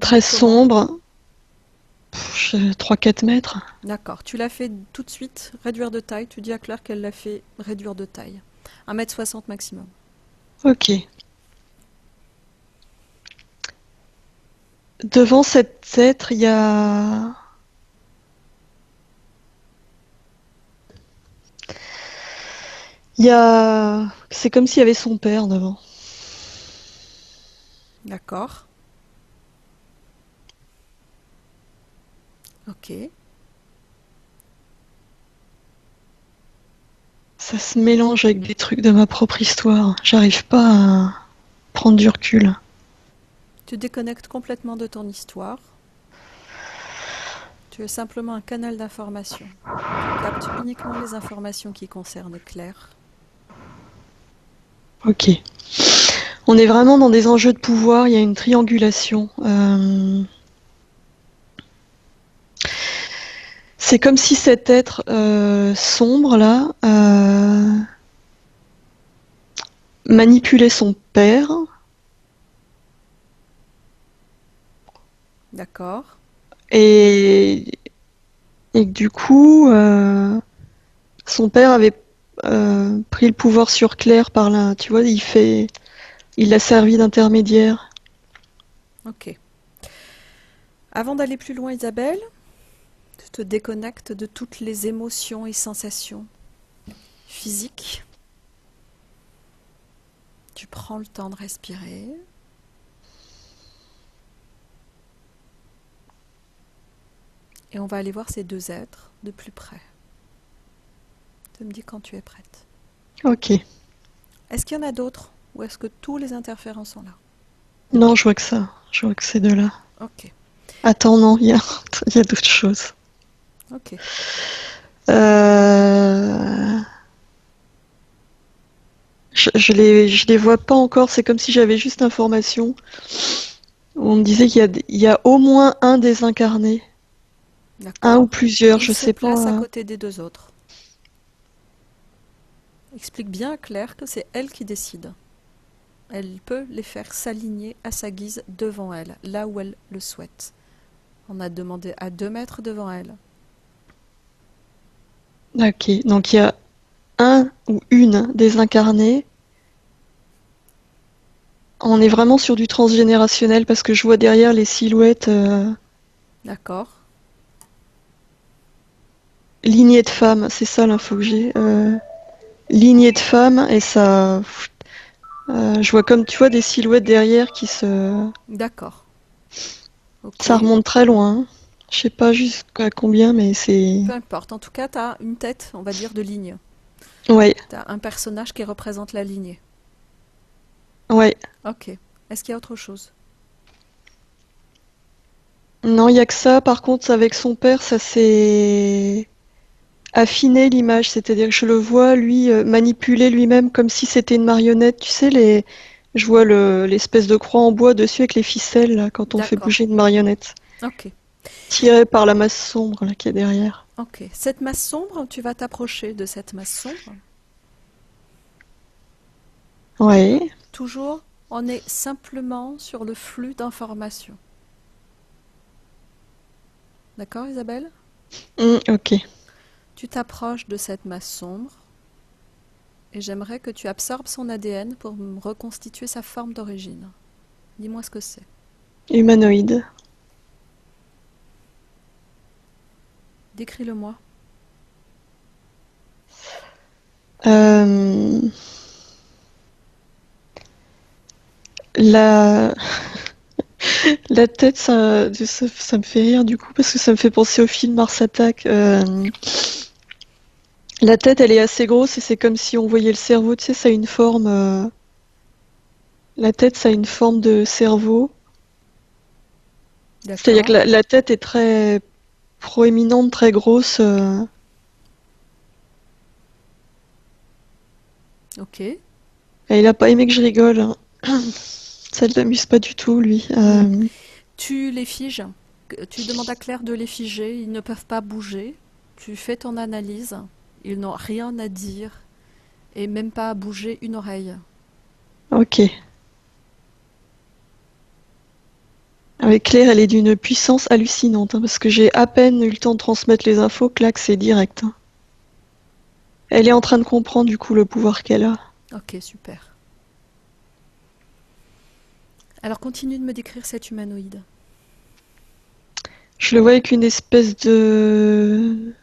très sombre, 3-4 mètres. D'accord, tu l'as fait tout de suite réduire de taille, tu dis à Claire qu'elle l'a fait réduire de taille. 1,60 m maximum. Ok. Devant cet être, il y a... C'est comme s'il y avait son père devant. D'accord. Ok. Ça se mélange avec des trucs de ma propre histoire. J'arrive pas à prendre du recul. Tu déconnectes complètement de ton histoire. Tu es simplement un canal d'information. Tu captes uniquement les informations qui concernent Claire. Ok. On est vraiment dans des enjeux de pouvoir, il y a une triangulation. C'est comme si cet être sombre là manipulait son père. D'accord. Et que du coup, son père avait pris le pouvoir sur Claire par là. Tu vois, il l'a servi d'intermédiaire. Ok. Avant d'aller plus loin, Isabelle, tu te déconnectes de toutes les émotions et sensations physiques. Tu prends le temps de respirer. Et on va aller voir ces 2 êtres de plus près. Tu me dis quand tu es prête. Ok. Est-ce qu'il y en a d'autres ou est-ce que tous les interférents sont là? Non, je vois que ça. Je vois que ces deux-là. Ok. Attends, non, il y a d'autres choses. Ok. Je les vois pas encore, c'est comme si j'avais juste l'information. On me disait il y a au moins un désincarné. D'accord. Un ou plusieurs, Il je se sais place à pas. côté des 2 autres. Explique bien à Claire que c'est elle qui décide. Elle peut les faire s'aligner à sa guise devant elle, là où elle le souhaite. On a demandé à 2 mètres devant elle. Ok, donc il y a un ou une désincarnée. On est vraiment sur du transgénérationnel parce que je vois derrière les silhouettes D'accord. lignées de femmes, c'est ça l'info que j'ai. Lignées de femmes et ça. Je vois comme tu vois des silhouettes derrière qui se. D'accord. Ok. Ça remonte très loin, hein. Je sais pas jusqu'à combien, mais c'est. Peu importe. En tout cas, tu as une tête, on va dire, de ligne. Ouais, Tu as un personnage qui représente la lignée. ouais. Ok. Est-ce qu'il y a autre chose? Non, il y a que ça. Par contre, avec son père, ça s'est affiné l'image. C'est-à-dire que je le vois, lui, manipuler lui-même comme si c'était une marionnette. Tu sais, je vois l'espèce de croix en bois dessus avec les ficelles, là, quand on fait D'accord. bouger une marionnette. Ok. tiré par la masse sombre là qui est derrière. Ok. Cette masse sombre, tu vas t'approcher de cette masse sombre. Ouais. Toujours, on est simplement sur le flux d'informations. D'accord, Isabelle? Ok. Tu t'approches de cette masse sombre et j'aimerais que tu absorbes son ADN pour me reconstituer sa forme d'origine. Dis-moi ce que c'est. Humanoïde. Décris-le-moi. Euh, La... La tête, ça me fait rire du coup, parce que ça me fait penser au film Mars Attack. La tête, elle est assez grosse et c'est comme si on voyait le cerveau, tu sais, ça a une forme. La tête, ça a une forme de cerveau. C'est-à-dire que D'accord. la tête est très proéminente, très grosse. Ok. Et il a pas aimé que je rigole, hein. Ça ne l'amuse pas du tout, lui. Tu les figes. Tu demandes à Claire de les figer. Ils ne peuvent pas bouger. Tu fais ton analyse. Ils n'ont rien à dire et même pas à bouger une oreille. Ok. Avec Claire, elle est d'une puissance hallucinante, hein, parce que j'ai à peine eu le temps de transmettre les infos, clac, c'est direct, hein. Elle est en train de comprendre du coup le pouvoir qu'elle a. Ok, super. Alors continue de me décrire cet humanoïde. Je le vois avec une espèce de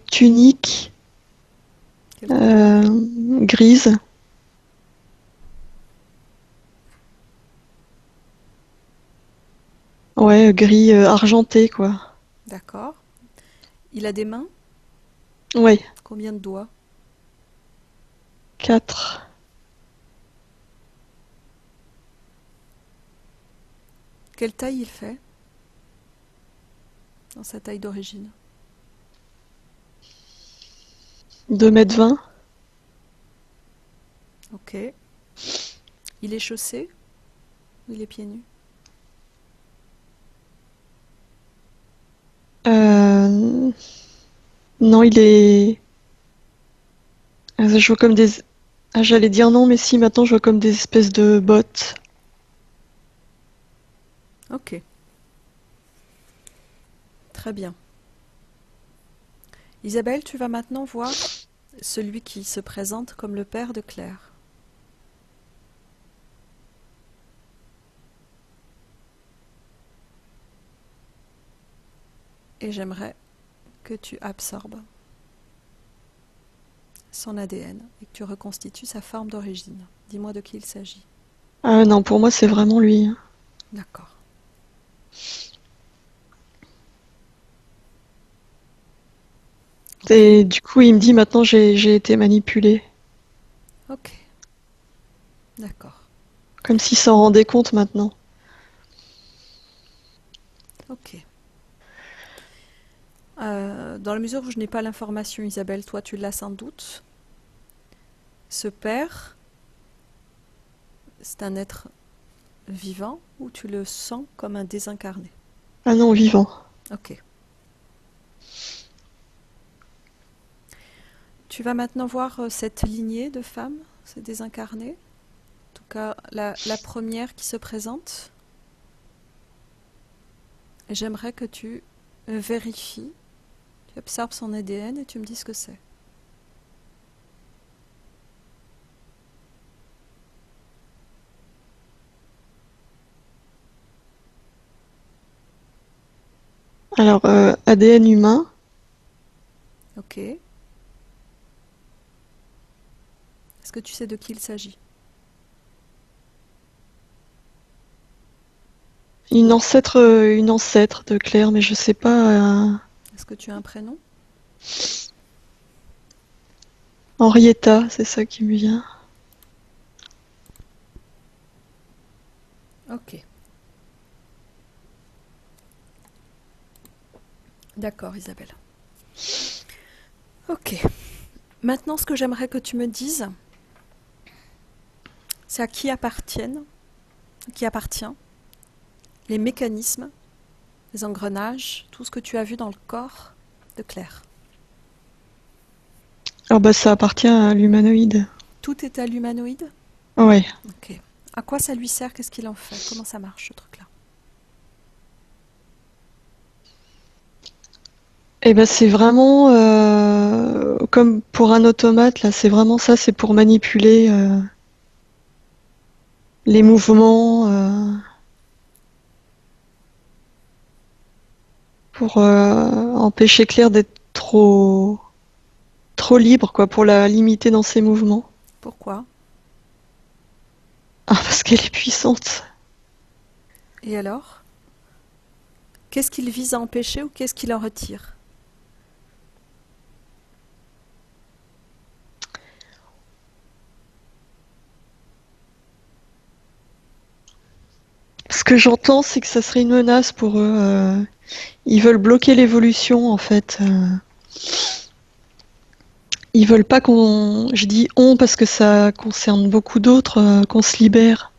tunique Quelle couleur? grise. Ouais, gris argenté quoi. D'accord. Il a des mains? Ouais, Combien de doigts? 4. Quelle taille il fait dans sa taille d'origine? 2,20 m. Ok. Il est chaussé ou il est pieds nus? Euh... Non, il est. Je vois comme des. Ah, j'allais dire non, mais si, maintenant je vois comme des espèces de bottes. Ok. Très bien. Isabelle, tu vas maintenant voir celui qui se présente comme le père de Claire. Et j'aimerais que tu absorbes son ADN et que tu reconstitues sa forme d'origine. Dis-moi de qui il s'agit. Ah non, pour moi c'est vraiment lui, hein. D'accord. Ok. Et du coup, il me dit maintenant j'ai été manipulé. Ok. D'accord. Comme s'il s'en rendait compte maintenant. Ok. Dans la mesure où je n'ai pas l'information, Isabelle, toi tu l'as sans doute. Ce père, c'est un être vivant ou tu le sens comme un désincarné? Ah non, vivant. Ok. Tu vas maintenant voir cette lignée de femmes, ces désincarnées. En tout cas, la première qui se présente. Et j'aimerais que tu vérifies, tu observes son ADN et tu me dis ce que c'est. Alors, ADN humain, Ok. Est-ce que tu sais de qui il s'agit? une ancêtre de Claire, mais je sais pas. Est-ce que tu as un prénom? Henrietta, c'est ça qui me vient. Ok. D'accord, Isabelle. Ok. Maintenant, ce que j'aimerais que tu me dises, c'est à qui appartient les mécanismes les engrenages, tout ce que tu as vu dans le corps de Claire. Ah bah ça appartient à l'humanoïde. Tout est à l'humanoïde? Ouais. Ok. À quoi ça lui sert? Qu'est-ce qu'il en fait? Comment ça marche ce truc-là? Et ben c'est vraiment comme pour un automate là, c'est vraiment ça, c'est pour manipuler les mouvements, pour empêcher Claire d'être trop libre quoi, pour la limiter dans ses mouvements. Pourquoi? Ah parce qu'elle est puissante. Et alors? Qu'est-ce qu'il vise à empêcher ou qu'est-ce qu'il en retire? Ce que j'entends, c'est que ça serait une menace pour eux. Ils veulent bloquer l'évolution en fait. Ils veulent pas qu'on. Je dis on parce que ça concerne beaucoup d'autres, qu'on se libère.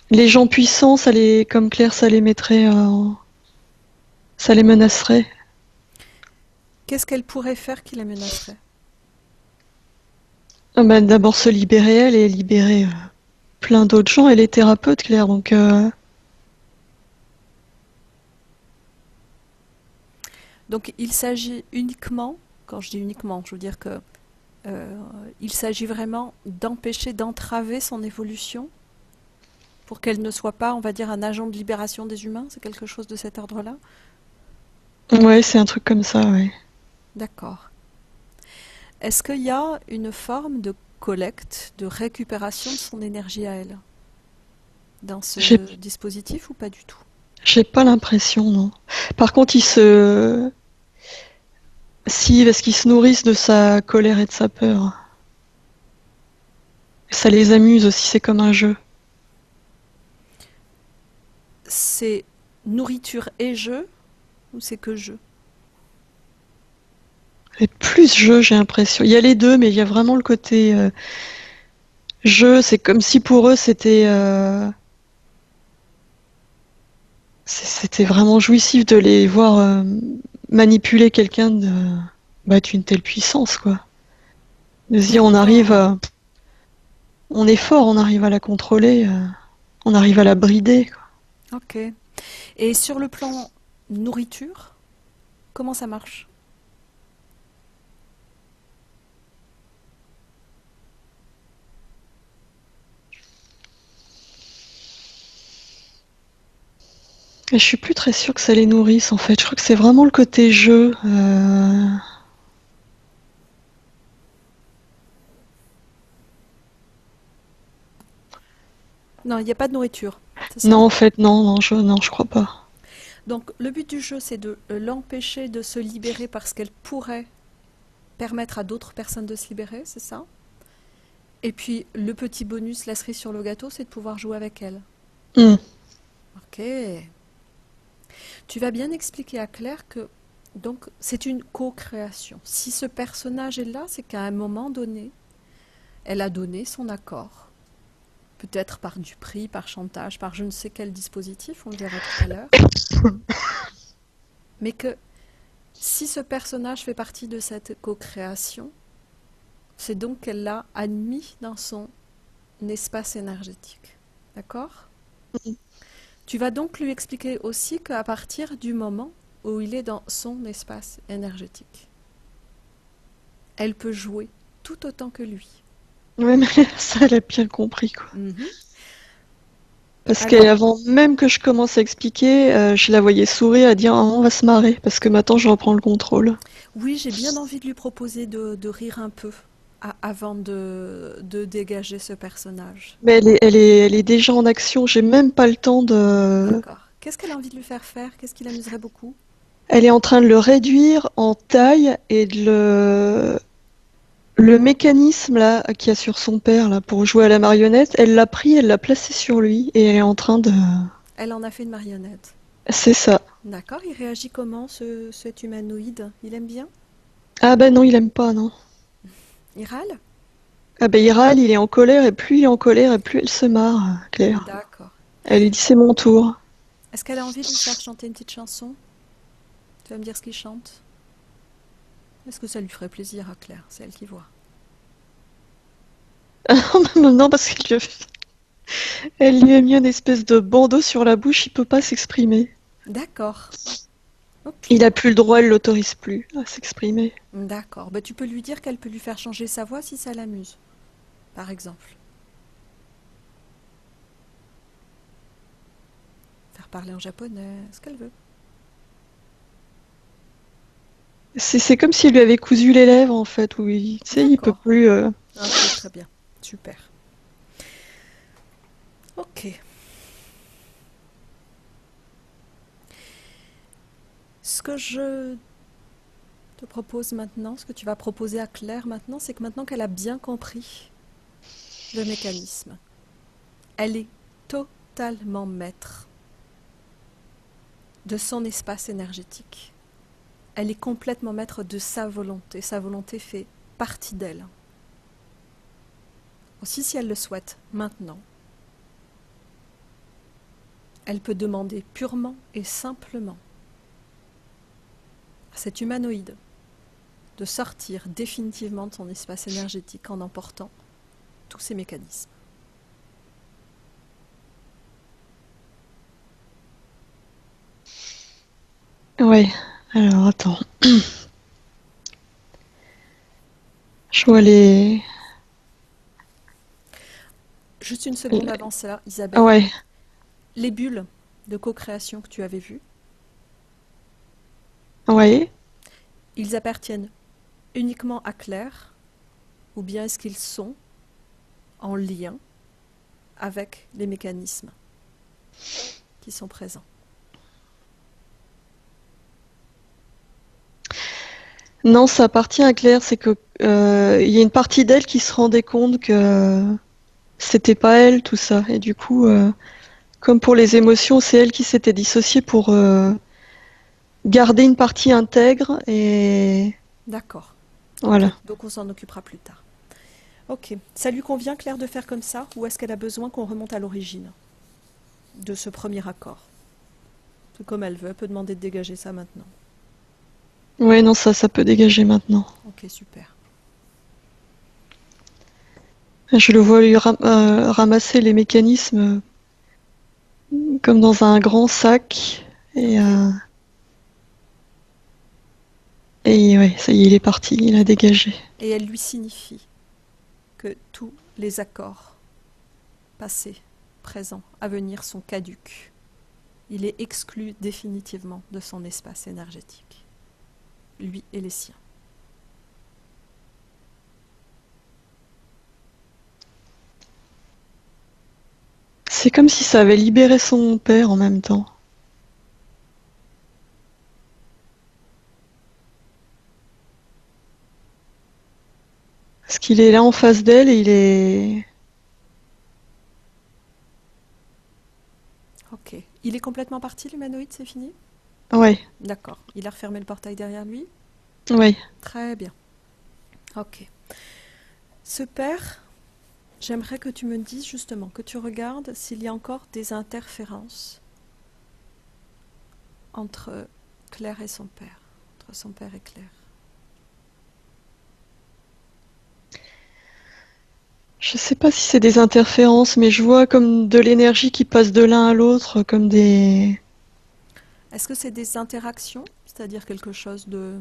Les gens puissants, comme Claire, ça les mettrait, ça les menacerait. Qu'est-ce qu'elle pourrait faire qui les menacerait? Ah bah, d'abord se libérer elle et libérer plein d'autres gens. Elle est thérapeute, Claire, donc Donc il s'agit uniquement, quand je dis uniquement, je veux dire que euh, il s'agit vraiment d'empêcher, d'entraver son évolution pour qu'elle ne soit pas, on va dire, un agent de libération des humains. C'est quelque chose de cet ordre-là? ouais, c'est un truc comme ça, ouais. D'accord. Est-ce qu'il y a une forme de collecte, de récupération de son énergie à elle dans ce J'ai dispositif ou pas du tout? j'ai pas l'impression, non. Par contre, si, parce qu'ils se nourrissent de sa colère et de sa peur. Ça les amuse aussi, c'est comme un jeu. C'est nourriture et jeu ou c'est que jeu? Et plus jeu, j'ai l'impression. Il y a les deux, mais il y a vraiment le côté jeu. C'est comme si pour eux, c'était vraiment jouissif de les voir manipuler quelqu'un d'une telle puissance, quoi. De se dire, D'accord. on est fort, on arrive à la contrôler, on arrive à la brider, quoi. Ok. Et sur le plan nourriture, comment ça marche? Et je suis plus très sûre que ça les nourrisse, en fait. Je crois que c'est vraiment le côté jeu. Non, il n'y a pas de nourriture, c'est Non, ça? en fait, non, je crois pas. Donc le but du jeu, c'est de l'empêcher de se libérer parce qu'elle pourrait permettre à d'autres personnes de se libérer, c'est ça? Et puis le petit bonus, la cerise sur le gâteau, c'est de pouvoir jouer avec elle. Hmm. Ok. Tu vas bien expliquer à Claire que donc c'est une co-création. Si ce personnage est là, c'est qu'à un moment donné, elle a donné son accord. Peut-être par du prix, par chantage, par je ne sais quel dispositif, on le verra tout à l'heure. Mais que si ce personnage fait partie de cette co-création, c'est donc qu'elle l'a admis dans son espace énergétique. D'accord? Tu vas donc lui expliquer aussi qu'à partir du moment où il est dans son espace énergétique, elle peut jouer tout autant que lui. Ouais, mais ça, elle a bien compris, quoi. Mhm. Parce Alors, qu'avant même que je commence à expliquer, je la voyais sourire à dire ah, on va se marrer parce que maintenant je reprends le contrôle. oui, j'ai bien envie de lui proposer de rire un peu avant de dégager ce personnage. Mais elle est déjà en action. J'ai même pas le temps de. D'accord. Qu'est-ce qu'elle a envie de lui faire faire? Qu'est-ce qui l'amuserait beaucoup? Elle est en train de le réduire en taille et le mécanisme là qu'il y a sur son père là pour jouer à la marionnette, elle l'a pris, elle l'a placé sur lui et elle est en train de. Elle en a fait une marionnette. C'est ça. D'accord, il réagit comment cet humanoïde? Il aime bien? Ah bah non, il aime pas, non. Il râle? Ah bah il râle, il est en colère et plus il est en colère et plus elle se marre, Claire. D'accord. Elle lui dit c'est mon tour. Est-ce qu'elle a envie de lui faire chanter une petite chanson? Tu vas me dire ce qu'il chante? Est-ce que ça lui ferait plaisir à Claire? C'est elle qui voit. Non, parce elle lui a mis une espèce de bandeau sur la bouche, il peut pas s'exprimer. D'accord. Ok. Il a plus le droit, elle l'autorise plus à s'exprimer. D'accord. Bah, tu peux lui dire qu'elle peut lui faire changer sa voix si ça l'amuse, par exemple. Faire parler en japonais, ce qu'elle veut. C'est comme s'il lui avait cousu les lèvres, en fait, où tu sais, il peut D'accord. plus. Ok, très bien. Super. Ok. Ce que je te propose maintenant, ce que tu vas proposer à Claire maintenant, c'est que maintenant qu'elle a bien compris le mécanisme, elle est totalement maître de son espace énergétique. Elle est complètement maître de sa volonté. Sa volonté fait partie d'elle. Aussi, si elle le souhaite maintenant, elle peut demander purement et simplement à cet humanoïde de sortir définitivement de son espace énergétique en emportant tous ces mécanismes. Ouais, alors attends. Je vois les. Juste une seconde avant cela, Ah Isabelle. ouais, Les bulles de co-création que tu avais vues, ouais. ils appartiennent uniquement à Claire ou bien est-ce qu'ils sont en lien avec les mécanismes qui sont présents? Non, ça appartient à Claire, c'est que il y a une partie d'elle qui se rendait compte que c'était pas elle tout ça, et du coup, comme pour les émotions, c'est elle qui s'était dissociée pour garder une partie intègre, et D'accord. voilà. Ok, donc on s'en occupera plus tard. Ok, ça lui convient Claire de faire comme ça ou est-ce qu'elle a besoin qu'on remonte à l'origine de ce premier accord? C'est comme elle veut, elle peut demander de dégager ça maintenant. Ouais, non, ça peut dégager maintenant. Ok, super. Je le vois lui ramasser les mécanismes comme dans un grand sac, et, Ok. et ouais, ça y est, il est parti, il a dégagé. Et elle lui signifie que tous les accords passés, présents, à venir sont caducs. Il est exclu définitivement de son espace énergétique. Lui et les siens. C'est comme si ça avait libéré son père en même temps. Parce qu'il est là en face d'elle et il est... Ok. Il est complètement parti, l'humanoïde, c'est fini? Ouais, D'accord. Il a refermé le portail derrière lui? ouais. Très bien. Ok. Ce père, j'aimerais que tu me dises justement, que tu regardes s'il y a encore des interférences entre Claire et son père, entre son père et Claire. Je sais pas si c'est des interférences, mais je vois comme de l'énergie qui passe de l'un à l'autre, comme des... Est-ce que c'est des interactions, c'est-à-dire quelque chose de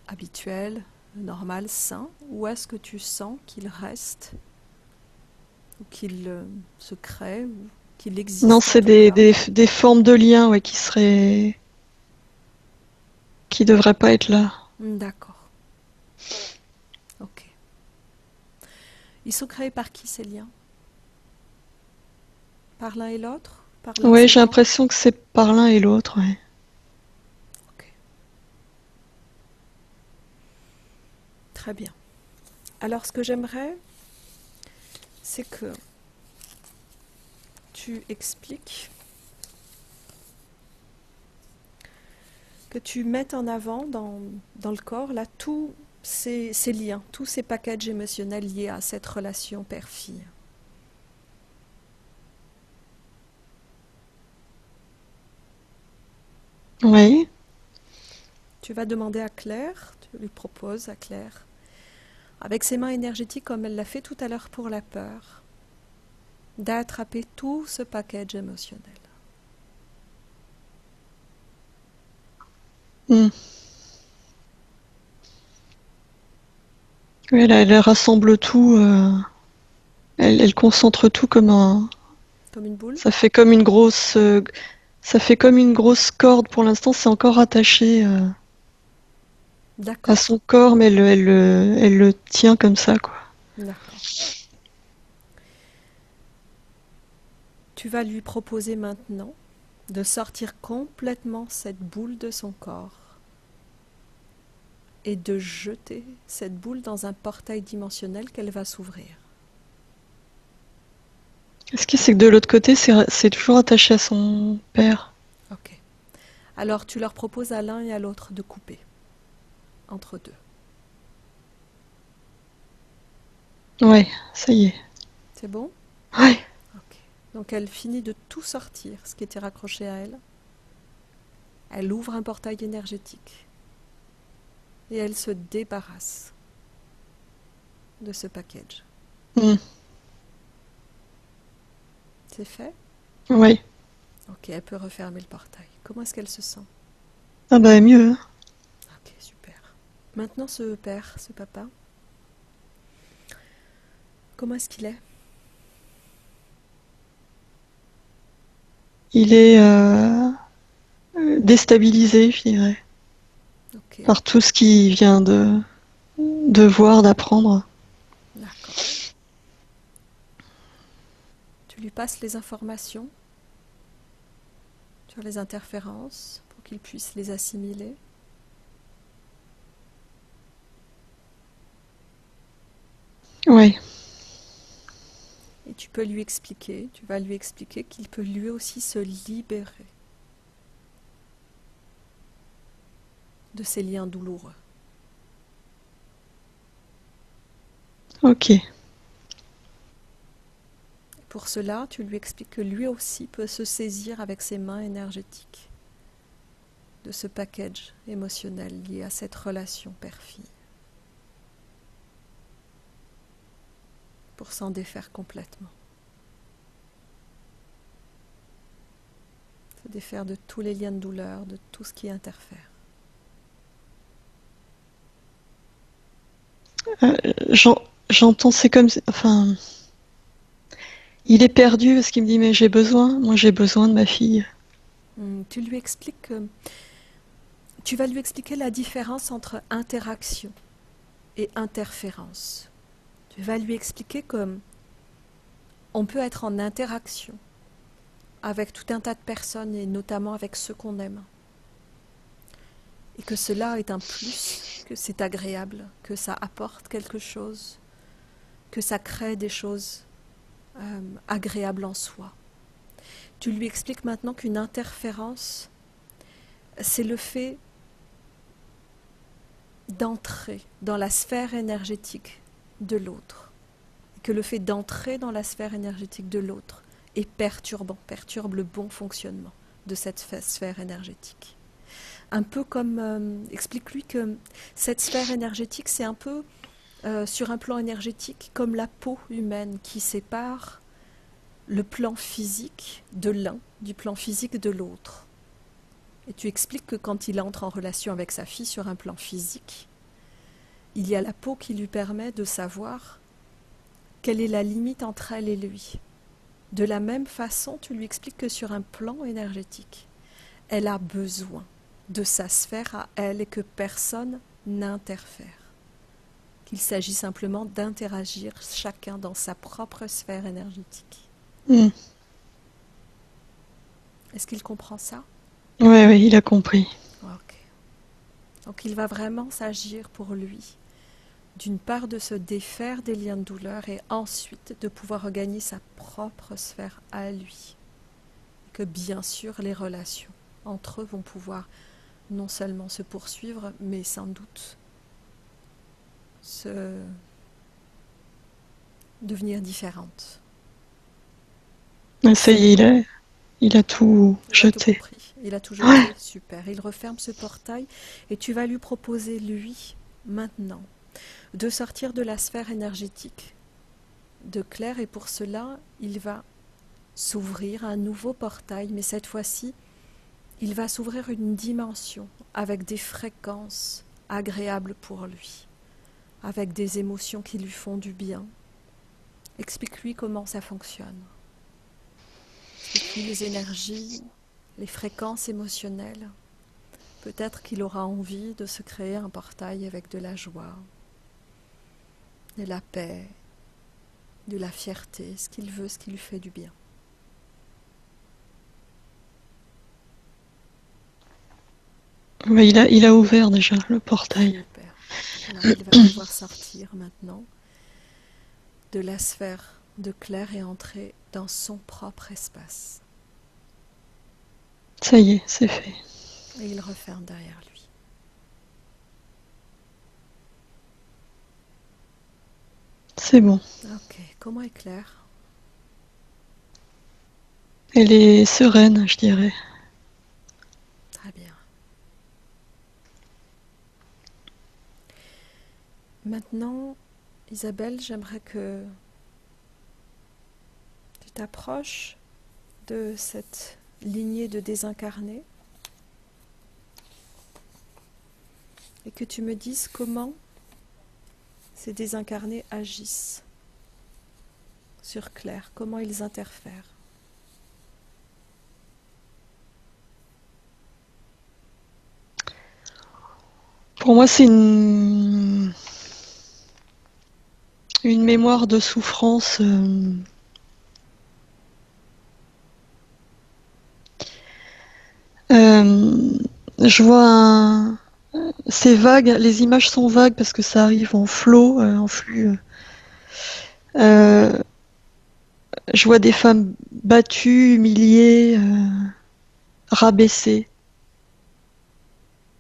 habituel, normal, sain, ou est-ce que tu sens qu'il reste, ou qu'il se crée, ou qu'il Non, existe en c'est tout cas? des formes de liens, ouais, qui devraient pas être là. D'accord. Ok. Ils sont créés par qui ces liens? Par l'un et l'autre? Par Ouais, j'ai l'enseignement? l'impression que c'est par l'un et l'autre, ouais. Ok. Très bien. Alors ce que j'aimerais, c'est que tu expliques, que tu mettes en avant dans le corps là tous ces liens, tous ces packages émotionnels liés à cette relation père-fille. Oui. Tu vas demander à Claire, tu lui proposes à Claire, avec ses mains énergétiques comme elle l'a fait tout à l'heure pour la peur, d'attraper tout ce package émotionnel. Hmm. Oui, elle rassemble tout, elle concentre tout comme un. Comme une boule? Ça fait comme une grosse, ça fait comme une grosse corde. Pour l'instant, c'est encore attaché à D'accord, son corps, mais elle le tient comme ça, quoi. d'accord. Tu vas lui proposer maintenant de sortir complètement cette boule de son corps et de jeter cette boule dans un portail dimensionnel qu'elle va s'ouvrir. Ce qui c'est que de l'autre côté, c'est toujours attaché à son père. Ok. Alors tu leur proposes à l'un et à l'autre de couper entre deux. Ouais, ça y est. C'est bon? Ouais. Ok. Donc elle finit de tout sortir, ce qui était raccroché à elle. Elle ouvre un portail énergétique et elle se débarrasse de ce package. Hmm. C'est fait? Ouais. Ok, elle peut refermer le portail. Comment est-ce qu'elle se sent? Ah bah mieux. Hein. Ok, super. Maintenant ce père, ce papa, comment est-ce qu'il est? Il est déstabilisé, je dirais, Ok, par tout ce qu'il vient de voir, d'apprendre. d'accord. Tu lui passes les informations sur les interférences pour qu'il puisse les assimiler. Ouais. Et tu peux lui expliquer, tu vas lui expliquer qu'il peut lui aussi se libérer de ces liens douloureux. Ok. Pour cela, tu lui expliques que lui aussi peut se saisir avec ses mains énergétiques de ce package émotionnel lié à cette relation père-fille pour s'en défaire complètement. Se défaire de tous les liens de douleur, de tout ce qui interfère. Euh, j'en- J'entends, c'est comme, enfin, il est perdu parce qu'il me dit mais moi j'ai besoin de ma fille. Tu lui expliques que tu vas lui expliquer la différence entre interaction et interférence. Tu vas lui expliquer que on peut être en interaction avec tout un tas de personnes et notamment avec ceux qu'on aime. Et que cela est un plus, que c'est agréable, que ça apporte quelque chose, que ça crée des choses agréables en soi. Tu lui expliques maintenant qu'une interférence, c'est le fait d'entrer dans la sphère énergétique de l'autre. Et que le fait d'entrer dans la sphère énergétique de l'autre est perturbant, perturbe le bon fonctionnement de cette sphère énergétique. Un peu comme, explique-lui que cette sphère énergétique, c'est un peu sur un plan énergétique comme la peau humaine qui sépare le plan physique de l'un du plan physique de l'autre. Et tu expliques que quand il entre en relation avec sa fille sur un plan physique, il y a la peau qui lui permet de savoir quelle est la limite entre elle et lui. De la même façon, tu lui expliques que sur un plan énergétique, elle a besoin de sa sphère à elle et que personne n'interfère. Qu'il s'agit simplement d'interagir chacun dans sa propre sphère énergétique. Mm. Est-ce qu'il comprend ça? Ouais, ouais, il a compris. Ok. Donc il va vraiment s'agir pour lui, d'une part de se défaire des liens de douleur et ensuite de pouvoir regagner sa propre sphère à lui. Et que bien sûr les relations entre eux vont pouvoir non seulement se poursuivre, mais sans doute devenir différentes. Ah, ça y est, il a tout Il a tout jeté. compris. Il a toujours Ouais. été super. Il referme ce portail et tu vas lui proposer, lui, maintenant, de sortir de la sphère énergétique de Claire et pour cela, il va s'ouvrir un nouveau portail, mais cette fois-ci, il va s'ouvrir une dimension avec des fréquences agréables pour lui, avec des émotions qui lui font du bien. Explique-lui comment ça fonctionne. Explique-lui les énergies, les fréquences émotionnelles. Peut-être qu'il aura envie de se créer un portail avec de la joie, de la paix, de la fierté, ce qu'il veut, ce qui lui fait du bien. Mais il a ouvert déjà le portail. Super. Alors il va pouvoir sortir maintenant de la sphère de Claire et entrer dans son propre espace. Ça y est, c'est fait. Et il referme derrière lui. C'est bon. Ok, comment est Claire? Elle est sereine, je dirais. Très bien. Maintenant, Isabelle, j'aimerais que tu t'approches de cette lignée de désincarnés et que tu me dises comment ces désincarnés agissent sur Claire, comment ils interfèrent. Pour moi, c'est une mémoire de souffrance. Je vois c'est vague, les images sont vagues parce que ça arrive en flot, en flux. Euh, je vois des femmes battues, humiliées, rabaissées.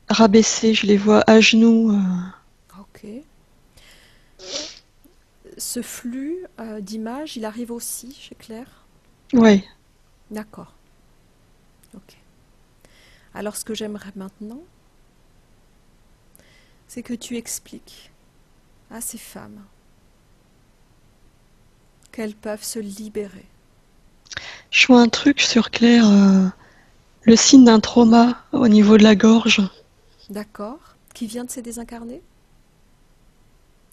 Rabaissées, je les vois à genoux. Ok. Ce flux d'images, il arrive aussi chez Claire? Ouais. D'accord. Ok. Alors ce que j'aimerais maintenant, c'est que tu expliques à ces femmes qu'elles peuvent se libérer. Je vois un truc sur Claire, le signe d'un trauma au niveau de la gorge. D'accord? Qui vient de ces désincarnés?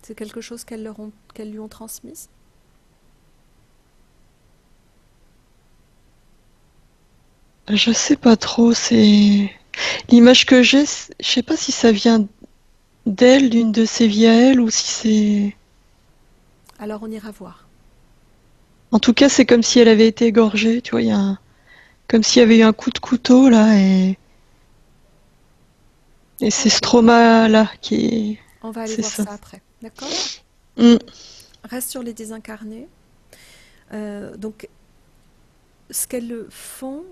C'est quelque chose qu'elles lui ont transmise? Je sais pas trop, c'est l'image que j'ai, je sais pas si ça vient d'elle, d'une de ses vies à elle, ou si c'est... Alors on ira voir. En tout cas, c'est comme si elle avait été égorgée, tu vois, comme s'il y avait eu un coup de couteau, là, et c'est ce Ok. trauma-là qui est... On va aller C'est voir ça. ça après. D'accord? Mm. Reste sur les désincarnés. Donc ce qu'elles font,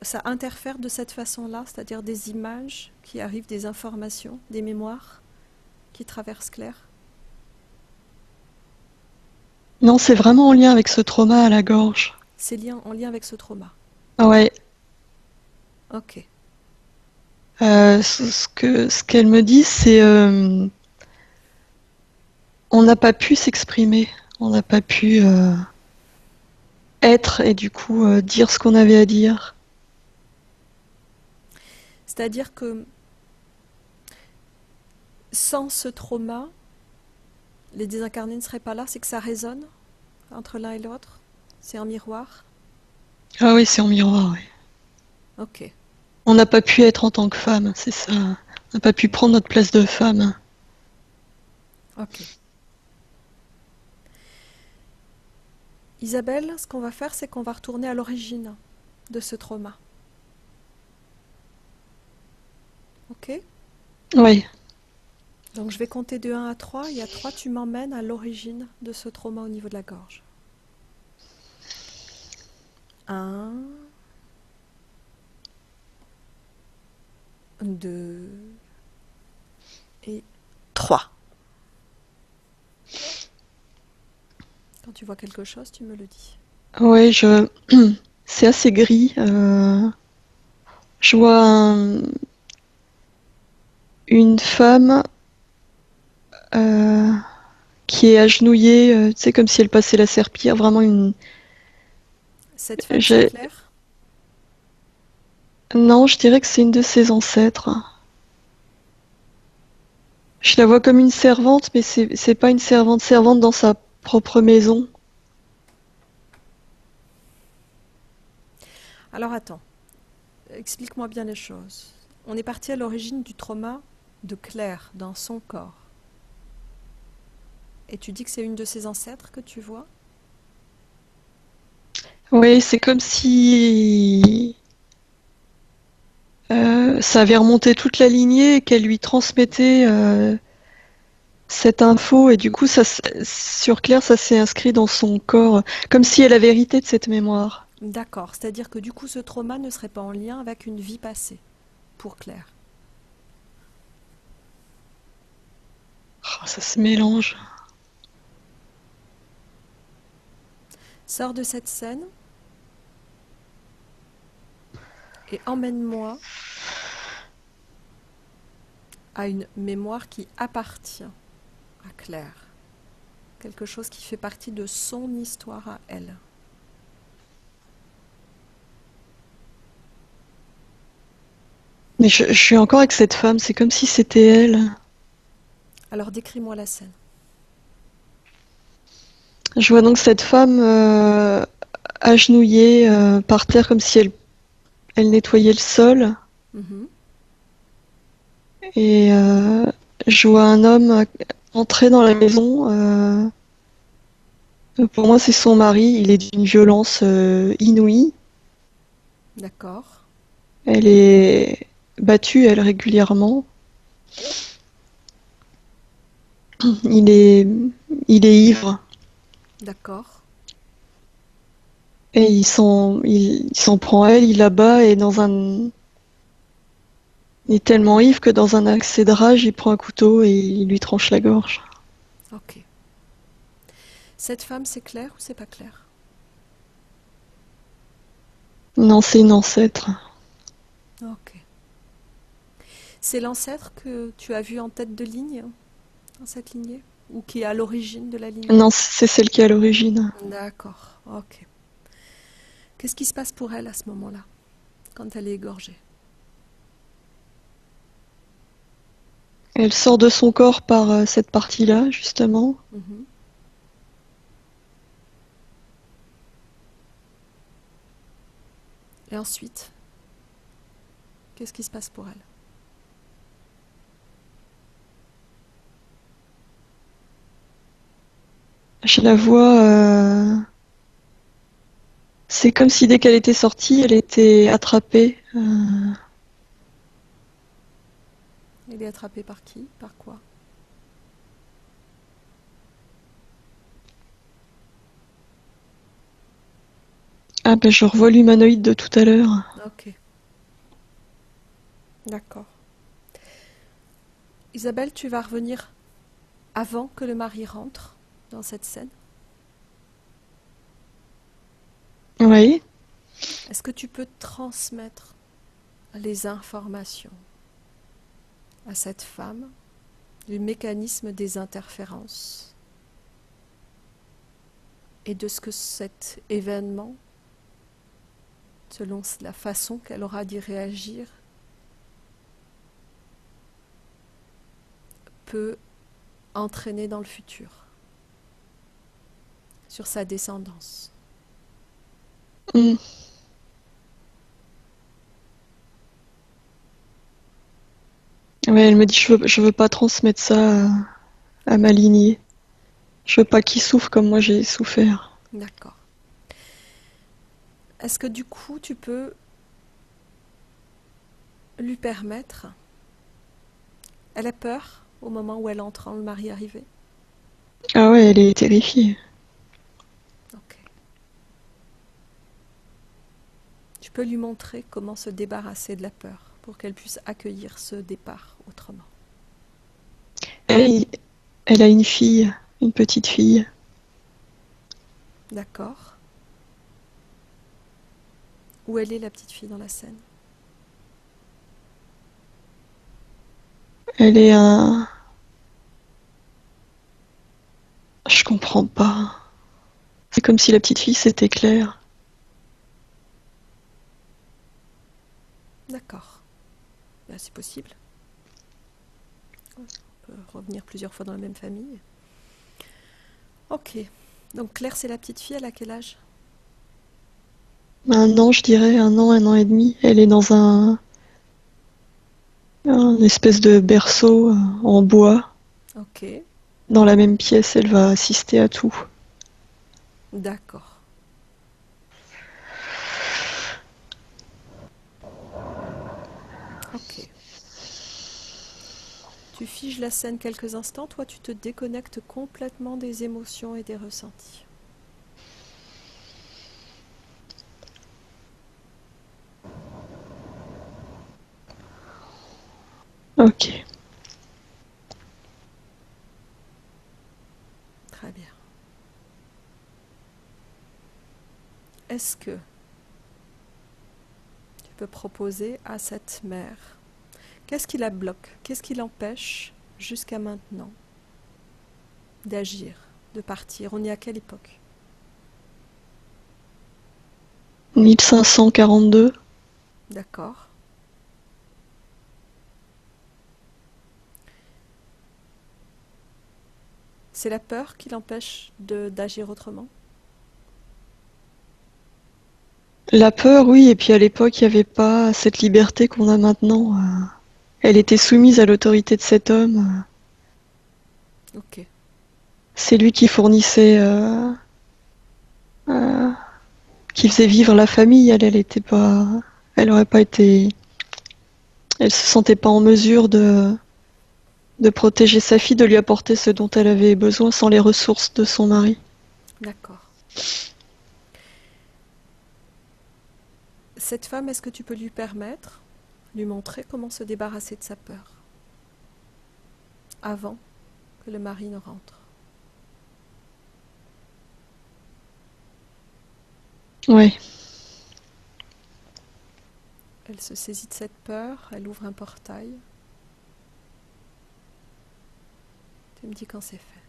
ça interfère de cette façon-là, c'est-à-dire des images qui arrivent, des informations, des mémoires qui traversent Claire. Non, c'est vraiment en lien avec ce trauma à la gorge. C'est en lien avec ce trauma. Ah ouais. Ok. Ce qu'elle me dit, c'est on n'a pas pu s'exprimer, on n'a pas pu être et du coup dire ce qu'on avait à dire. C'est-à-dire que sans ce trauma, les désincarnés ne seraient pas là, c'est que ça résonne entre l'un et l'autre. C'est un miroir. Ah oui, c'est en miroir, ouais. Ok. On n'a pas pu être en tant que femme, c'est ça. On n'a pas pu prendre notre place de femme. Ok. Isabelle, ce qu'on va faire, c'est qu'on va retourner à l'origine de ce trauma. Ok? Oui. Donc je vais compter de 1 à 3 et à 3 tu m'emmènes à l'origine de ce trauma au niveau de la gorge. 1, 2 et 3. Quand tu vois quelque chose, tu me le dis. Oui, c'est assez gris. Je vois une femme euh, qui est agenouillée, tu sais, comme si elle passait la serpillière. Vraiment une. Cette femme, c'est j'ai- Claire? Non, je dirais que c'est une de ses ancêtres. Je la vois comme une servante, mais c'est pas une servante dans sa propre maison. Alors attends, explique-moi bien les choses. On est parti à l'origine du trauma de Claire dans son corps. Et tu dis que c'est une de ses ancêtres que tu vois? Oui, c'est comme si ça avait remonté toute la lignée et qu'elle lui transmettait cette info et du coup sur Claire ça s'est inscrit dans son corps comme si elle avait hérité de cette mémoire. D'accord, c'est-à-dire que du coup ce trauma ne serait pas en lien avec une vie passée pour Claire. Oh, ça se mélange. Sors de cette scène et emmène-moi à une mémoire qui appartient à Claire. Quelque chose qui fait partie de son histoire à elle. Mais je suis encore avec cette femme, c'est comme si c'était elle. Alors décris-moi la scène. Je vois donc cette femme agenouillée par terre comme si elle nettoyait le sol Mhm. et je vois un homme entrer dans la maison. Pour moi, c'est son mari. Il est d'une violence inouïe. D'accord, Elle est battue, elle, régulièrement. Il est, il est ivre d'accord, et il s'en prend à elle, il la bat et il est tellement ivre que dans un accès de rage, il prend un couteau et il lui tranche la gorge. ok. Cette femme, c'est Claire ou c'est pas Claire? Non, c'est une ancêtre. Ok. C'est l'ancêtre que tu as vu en tête de ligne, dans cette lignée? Ou qui est à l'origine de la lignée? Non, c'est celle qui est à l'origine. D'accord, ok. Qu'est-ce qui se passe pour elle à ce moment-là, quand elle est égorgée? Elle sort de son corps par cette partie-là, justement. Mhm. Et ensuite, qu'est-ce qui se passe pour elle? Je la vois. C'est comme si dès qu'elle était sortie, elle était attrapée. Elle est attrapée par qui? Par quoi? Ah ben je revois l'humanoïde de tout à l'heure. Ok, d'accord. Isabelle, tu vas revenir avant que le mari rentre dans cette scène. Oui. Est-ce que tu peux transmettre les informations à cette femme du mécanisme des interférences et de ce que cet événement, selon la façon qu'elle aura d'y réagir, peut entraîner dans le futur, sur sa descendance? Mm. Ouais, elle me dit je veux pas transmettre ça à ma lignée. Je veux pas qu'il souffre comme moi j'ai souffert. D'accord. Est-ce que du coup tu peux lui permettre... Elle a peur au moment où elle entend le mari arriver? Ah ouais, elle est terrifiée. Ok. Tu peux lui montrer comment se débarrasser de la peur pour qu'elle puisse accueillir ce départ autrement. Elle, elle a une fille, une petite fille. D'accord. Où elle est la petite fille dans la scène? Elle est un... Je comprends pas. C'est comme si la petite fille c'était Claire. D'accord. Ben, c'est possible. On peut revenir plusieurs fois dans la même famille. Ok. Donc Claire, c'est la petite fille, elle a quel âge? Un an, je dirais, un an et demi. Elle est dans un espèce de berceau en bois. Ok. Dans la même pièce, elle va assister à tout. D'accord. Ok. Tu figes la scène quelques instants, toi tu te déconnectes complètement des émotions et des ressentis. Ok. Très bien. Est-ce que tu peux proposer à cette mère, qu'est-ce qui la bloque, qu'est-ce qui l'empêche jusqu'à maintenant d'agir, de partir? On est à quelle époque? 1542. D'accord. C'est la peur qui l'empêche d'agir autrement? La peur, oui, et puis à l'époque, il n'y avait pas cette liberté qu'on a maintenant. Elle était soumise à l'autorité de cet homme. Ok. C'est lui qui fournissait, euh, qui faisait vivre la famille. Elle était pas, elle aurait pas été, elle se sentait pas en mesure de protéger sa fille, de lui apporter ce dont elle avait besoin sans les ressources de son mari. D'accord. Cette femme, est-ce que tu peux lui permettre, lui montrer comment se débarrasser de sa peur avant que le mari ne rentre? Ouais. Elle se saisit de cette peur, elle ouvre un portail. Tu me dis quand c'est fait.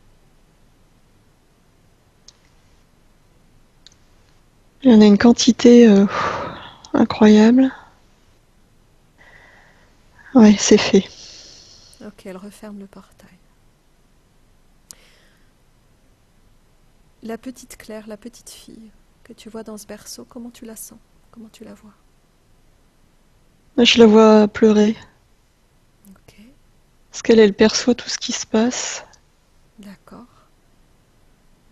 Il y en a une quantité incroyable. Ouais, c'est fait. Ok, elle referme le portail. La petite Claire, la petite fille que tu vois dans ce berceau, comment tu la sens? Comment tu la vois? Je la vois pleurer. Ok, Parce qu'elle perçoit tout ce qui se passe. d'accord.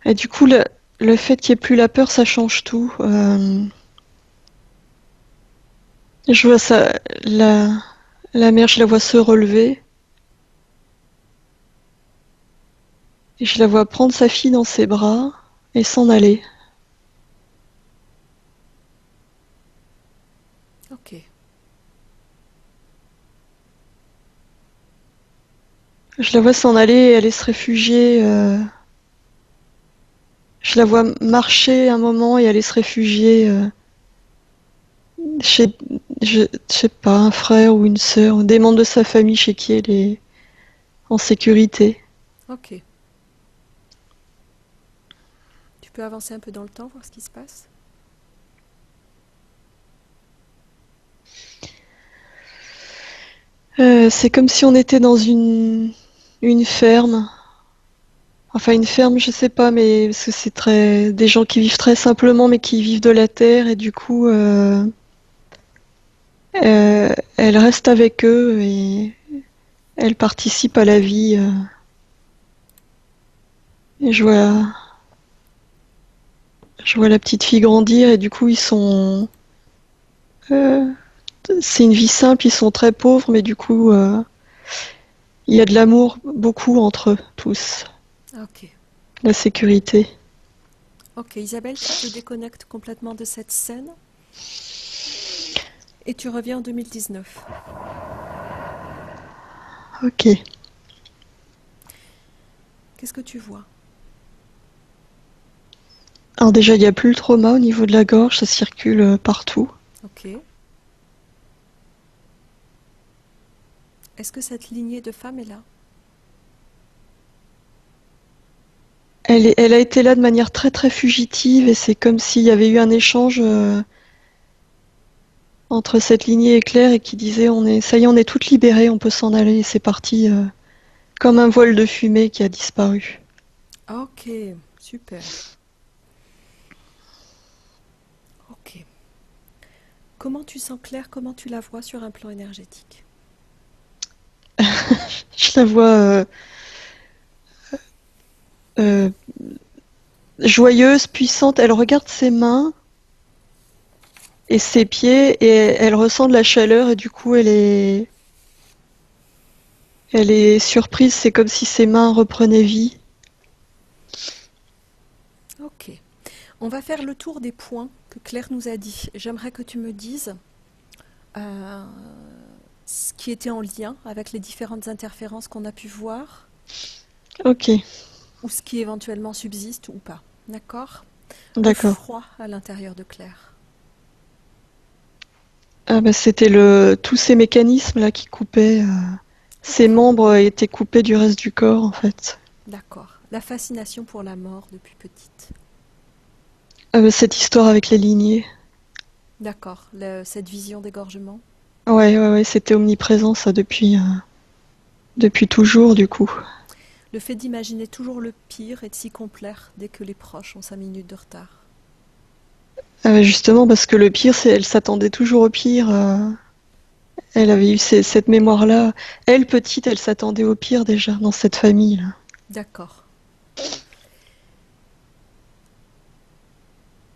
Et du coup, le fait qu'il n'y ait plus la peur, ça change tout. Je vois ça, la mère, je la vois se relever. Et je la vois prendre sa fille dans ses bras et s'en aller. Ok, Je la vois s'en aller et aller se réfugier. Je la vois marcher un moment et aller se réfugier chez, je sais pas, un frère ou une sœur, des membres de sa famille chez qui elle est en sécurité. ok. Tu peux avancer un peu dans le temps, voir ce qui se passe? C'est comme si on était dans une ferme. Enfin, une ferme, je sais pas, mais parce que c'est très des gens qui vivent très simplement, mais qui vivent de la terre et du coup, elle reste avec eux et elle participe à la vie. Et je vois la petite fille grandir et du coup, euh, c'est une vie simple, ils sont très pauvres, mais du coup, il y a de l'amour beaucoup entre eux tous, Ok. la sécurité. Ok, Isabelle, tu te déconnectes complètement de cette scène et tu reviens en 2019. Ok. Qu'est-ce que tu vois? Alors déjà, il n'y a plus le trauma au niveau de la gorge, ça circule partout. Ok. Est-ce que cette lignée de femmes est là? Elle a été là de manière très très fugitive et c'est comme s'il y avait eu un échange entre cette lignée et Claire et qui disait ça y est, on est toutes libérées, on peut s'en aller. Et c'est parti comme un voile de fumée qui a disparu. Ok, super. Ok. Comment tu sens Claire? Comment tu la vois sur un plan énergétique? Je la vois euh, joyeuse, puissante. Elle regarde ses mains et ses pieds et elle ressent de la chaleur et du coup elle est surprise. C'est comme si ses mains reprenaient vie. Ok. On va faire le tour des points que Claire nous a dit. J'aimerais que tu me dises euh, ce qui était en lien avec les différentes interférences qu'on a pu voir, Ok, ou ce qui éventuellement subsiste ou pas. D'accord? Le d'accord. froid à l'intérieur de Claire. Ah bah c'était tous ces mécanismes là qui coupaient. Ses Ok. membres étaient coupés du reste du corps en fait. D'accord. La fascination pour la mort depuis petite. Ah bah cette histoire avec les lignées. D'accord. Cette vision d'égorgement. Ouais, c'était omniprésent ça depuis toujours du coup. Le fait d'imaginer toujours le pire et de s'y complaire dès que les proches ont 5 minutes de retard. Ah bah justement parce que le pire c'est elle s'attendait toujours au pire. Elle avait eu cette mémoire-là. Elle petite, elle s'attendait au pire déjà dans cette famille-là. D'accord.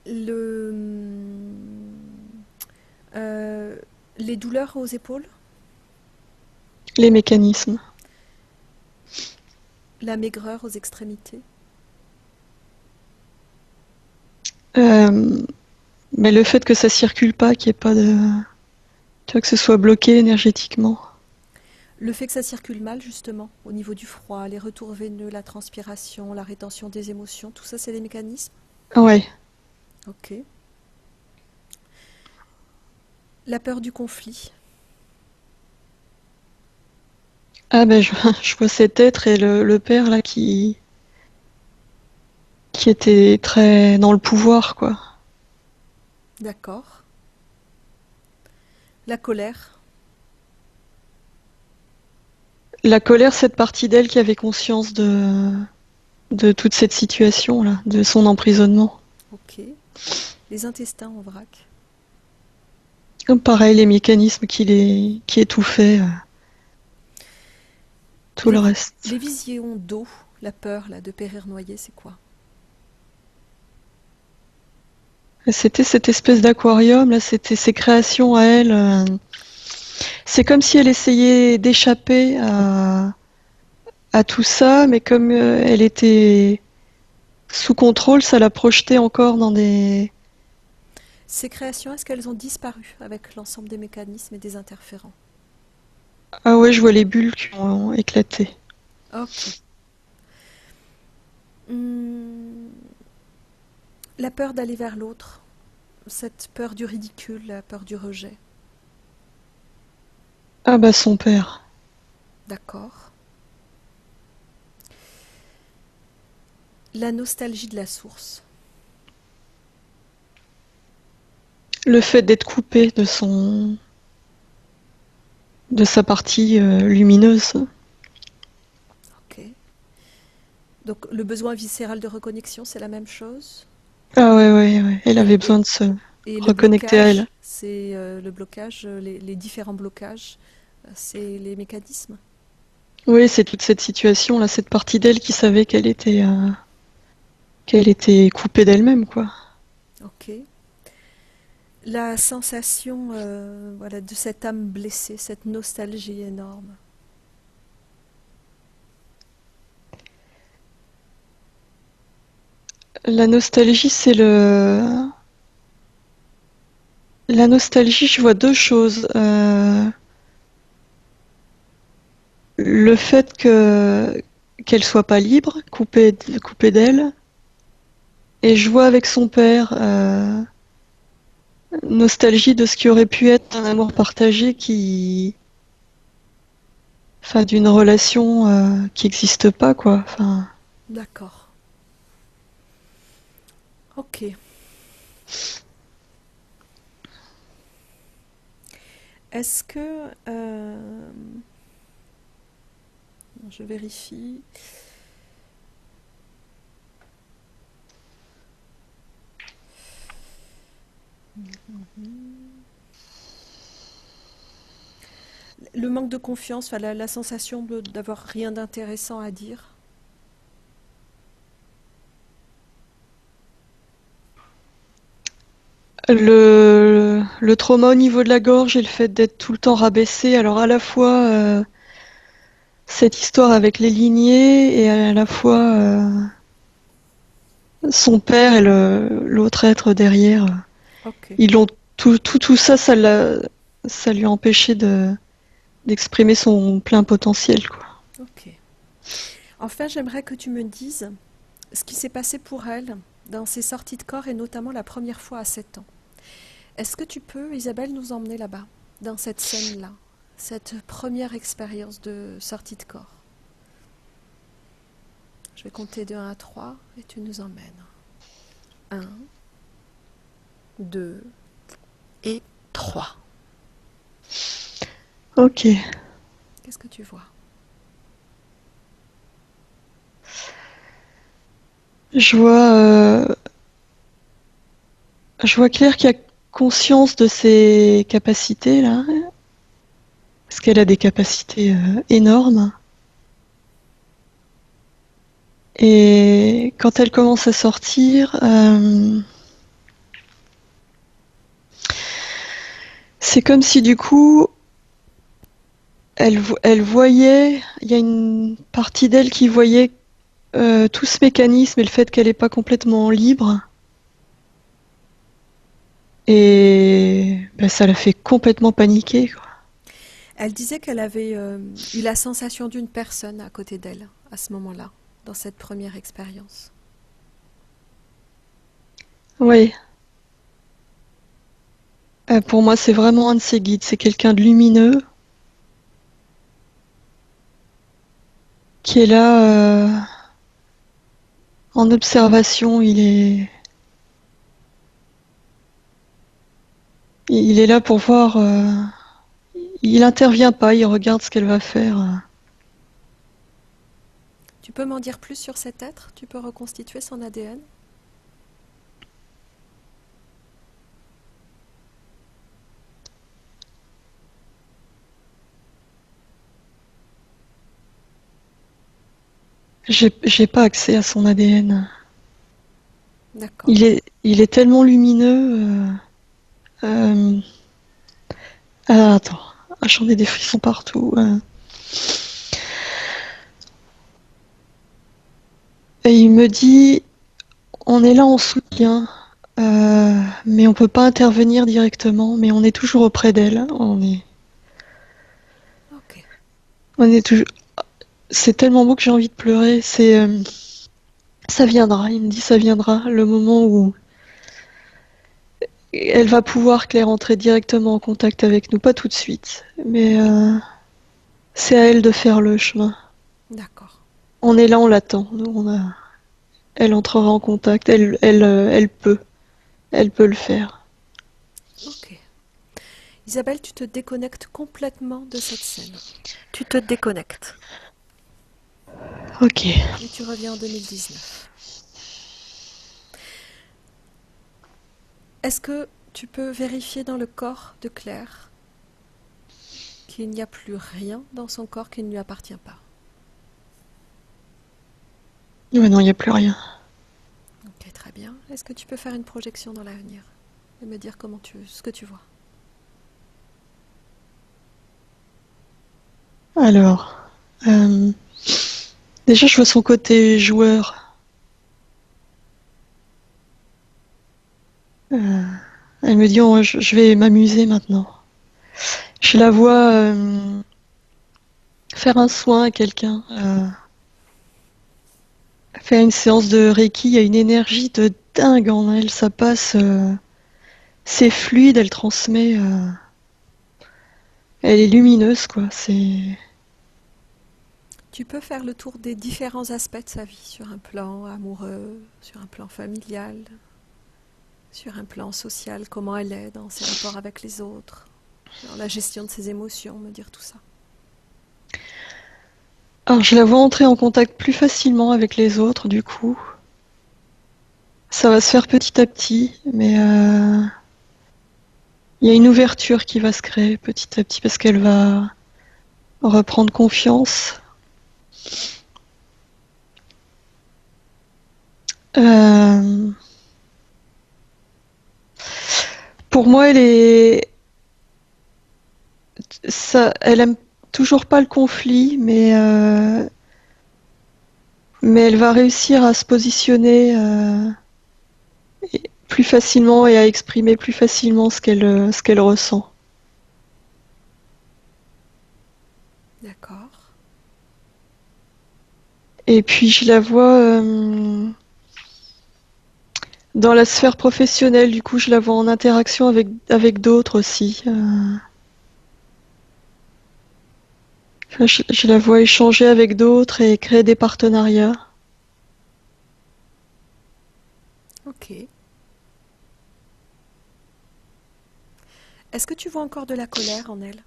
Le, euh, les douleurs aux épaules, Les mécanismes. la maigreur aux extrémités, Euh, mais le fait que ça circule pas, qu'il n'y ait pas de, tu vois, que ce soit bloqué énergétiquement. le fait que ça circule mal justement au niveau du froid, les retours veineux, la transpiration, la rétention des émotions, tout ça c'est des mécanismes. Ouais. Ok. La peur du conflit, Ah ben je vois cet être et le père là qui était très dans le pouvoir quoi. d'accord. La colère, La colère, cette partie d'elle qui avait conscience de toute cette situation là, de son emprisonnement. ok. Les intestins en vrac, Comme pareil, les mécanismes qui étouffaient tout le les, reste. les visions d'eau, la peur là de périr noyé, c'est quoi? C'était cette espèce d'aquarium là, c'était ses créations à elle. C'est comme si elle essayait d'échapper à tout ça, mais comme elle était sous contrôle, ça l'a projetée encore dans des... Ces créations, est-ce qu'elles ont disparu avec l'ensemble des mécanismes et des interférents? Ah ouais, je vois les bulles qui ont éclaté. Ok. Hmm, la peur d'aller vers l'autre, cette peur du ridicule, la peur du rejet. Ah bah son père. D'accord. La nostalgie de la source. Le fait d'être coupé de sa partie lumineuse. Ok. Donc le besoin viscéral de reconnexion, c'est la même chose. Ah ouais. Elle Et, avait et- besoin de se et le reconnecter à elle. blocage, c'est le blocage, les différents blocages, c'est les mécanismes. Oui, c'est toute cette situation là, cette partie d'elle qui savait qu'elle était coupée d'elle-même quoi. Ok. La sensation voilà, de cette âme blessée, cette nostalgie énorme. La nostalgie, la nostalgie, je vois deux choses. Le fait qu'elle soit pas libre, coupée d'elle, et je vois avec son père nostalgie de ce qui aurait pu être un amour partagé enfin, d'une relation qui n'existe pas, quoi. Enfin, D'accord. Ok. Est-ce que... je vérifie. Le manque de confiance, enfin, la sensation d'avoir rien d'intéressant à dire. le trauma au niveau de la gorge et le fait d'être tout le temps rabaissé, alors à la fois cette histoire avec les lignées et à la fois son père et l'autre être derrière. Ok. Ils l'ont tout ça, ça lui a empêché d'exprimer son plein potentiel, quoi. Ok. Enfin, j'aimerais que tu me dises ce qui s'est passé pour elle dans ses sorties de corps et notamment la première fois à 7 ans. Est-ce que tu peux, Isabelle, nous emmener là-bas, dans cette scène-là, cette première expérience de sortie de corps? Je vais compter de 1 à 3 et tu nous emmènes. 1, 2 et 3. Ok. Qu'est-ce que tu vois? Je vois, je vois Claire qui a conscience de ses capacités là, parce qu'elle a des capacités énormes. Et quand elle commence à sortir, c'est comme si du coup, elle voyait, il y a une partie d'elle qui voyait tout ce mécanisme et le fait qu'elle n'est pas complètement libre. Et ben, ça l'a fait complètement paniquer, quoi. Elle disait qu'elle avait eu la sensation d'une personne à côté d'elle à ce moment-là, dans cette première expérience. Oui. Pour moi, c'est vraiment un de ses guides. C'est quelqu'un de lumineux qui est là en observation. Il est là pour voir. Il intervient pas. Il regarde ce qu'elle va faire. Tu peux m'en dire plus sur cet être? Tu peux reconstituer son ADN? J'ai pas accès à son ADN. D'accord. Il est tellement lumineux. Ah, attends, j'en ai des frissons partout. Et il me dit, on est là en soutien, mais on peut pas intervenir directement, mais on est toujours auprès d'elle. Ok. On est toujours. C'est tellement beau que j'ai envie de pleurer. Ça viendra. Il me dit, ça viendra, le moment où elle va pouvoir, Claire, entrer directement en contact avec nous. Pas tout de suite, mais c'est à elle de faire le chemin. D'accord. On est là, on l'attend. Elle entrera en contact. Elle peut. Elle peut le faire. Ok. Isabelle, tu te déconnectes complètement de cette scène. Tu te déconnectes. Ok. Et tu reviens en 2019. Est-ce que tu peux vérifier dans le corps de Claire qu'il n'y a plus rien dans son corps qui ne lui appartient pas? Ouais, non, il n'y a plus rien. Ok, très bien. Est-ce que tu peux faire une projection dans l'avenir et me dire ce que tu vois? Alors, euh, déjà, je vois son côté joueur. Euh, Elle me dit, oh, je vais m'amuser maintenant. Je la vois faire un soin à quelqu'un, faire une séance de Reiki. Il y a une énergie de dingue en elle. Ça passe, c'est fluide, elle transmet. Elle est lumineuse, quoi. C'est. Tu peux faire le tour des différents aspects de sa vie, sur un plan amoureux, sur un plan familial, sur un plan social, comment elle est dans ses rapports avec les autres, dans la gestion de ses émotions, me dire tout ça. Alors, je la vois entrer en contact plus facilement avec les autres, du coup. Ça va se faire petit à petit, mais il y a une ouverture qui va se créer petit à petit parce qu'elle va reprendre confiance. Euh, pour moi, elle aime toujours pas le conflit, mais elle va réussir à se positionner plus facilement et à exprimer plus facilement ce qu'elle ressent. D'accord. Et puis je la vois dans la sphère professionnelle, du coup je la vois en interaction avec d'autres aussi. Enfin, je la vois échanger avec d'autres et créer des partenariats. Ok. Est-ce que tu vois encore de la colère en elle?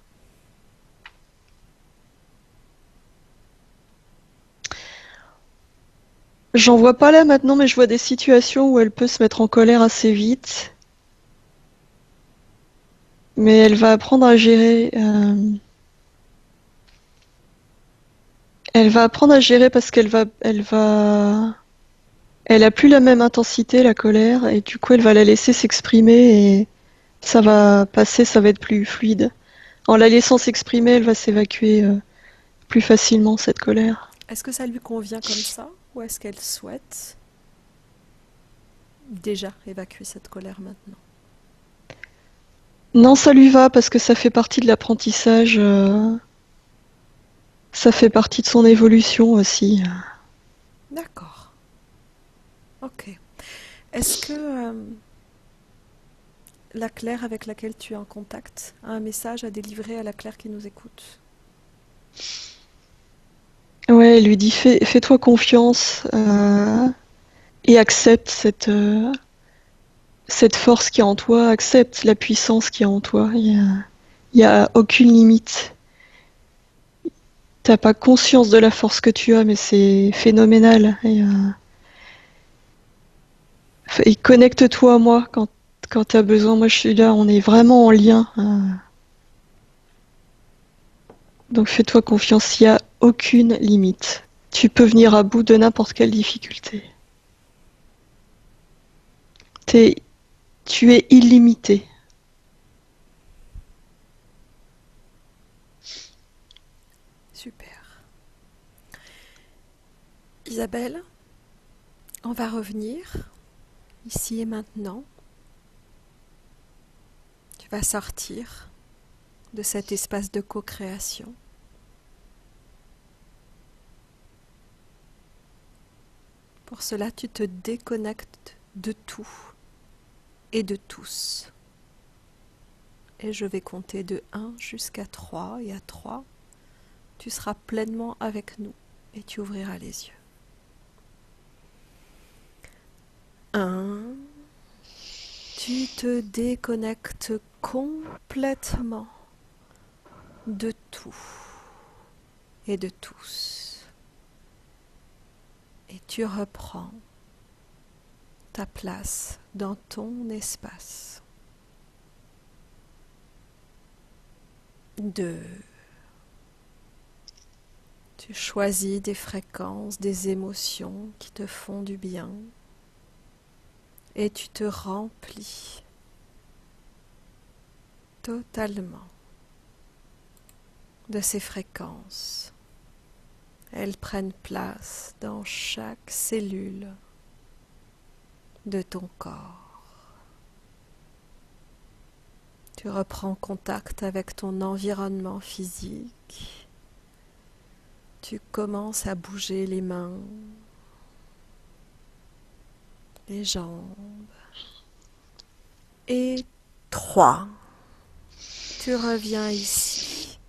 J'en vois pas là maintenant, mais je vois des situations où elle peut se mettre en colère assez vite. Mais elle va apprendre à gérer. Elle va apprendre à gérer parce elle a plus la même intensité, la colère, et du coup, elle va la laisser s'exprimer et ça va passer, ça va être plus fluide. En la laissant s'exprimer, elle va s'évacuer plus facilement, cette colère. Est-ce que ça lui convient comme ça ou est-ce qu'elle souhaite déjà évacuer cette colère maintenant? Non, ça lui va parce que ça fait partie de l'apprentissage, ça fait partie de son évolution aussi. D'accord. Ok. Est-ce que la Claire avec laquelle tu es en contact a un message à délivrer à la Claire qui nous écoute? Ouais, elle lui dit fais-toi confiance et accepte cette force qui est en toi, accepte la puissance qui est en toi. Il y a aucune limite. T'as pas conscience de la force que tu as, mais c'est phénoménal. Et connecte-toi à moi quand t'as besoin. Moi, je suis là. On est vraiment en lien. Donc, fais-toi confiance. Il y a aucune limite. Tu peux venir à bout de n'importe quelle difficulté. T'es, tu es illimité. Super. Isabelle, on va revenir ici et maintenant. Tu vas sortir de cet espace de co-création. Pour cela, tu te déconnectes de tout et de tous. Et je vais compter de 1 jusqu'à 3, et à 3, tu seras pleinement avec nous et tu ouvriras les yeux. 1, tu te déconnectes complètement de tout et de tous. Et tu reprends ta place dans ton espace. 2, tu choisis des fréquences, des émotions qui te font du bien et tu te remplis totalement de ces fréquences. Elles prennent place dans chaque cellule de ton corps. Tu reprends contact avec ton environnement physique. Tu commences à bouger les mains, les jambes. Et 3, tu reviens ici.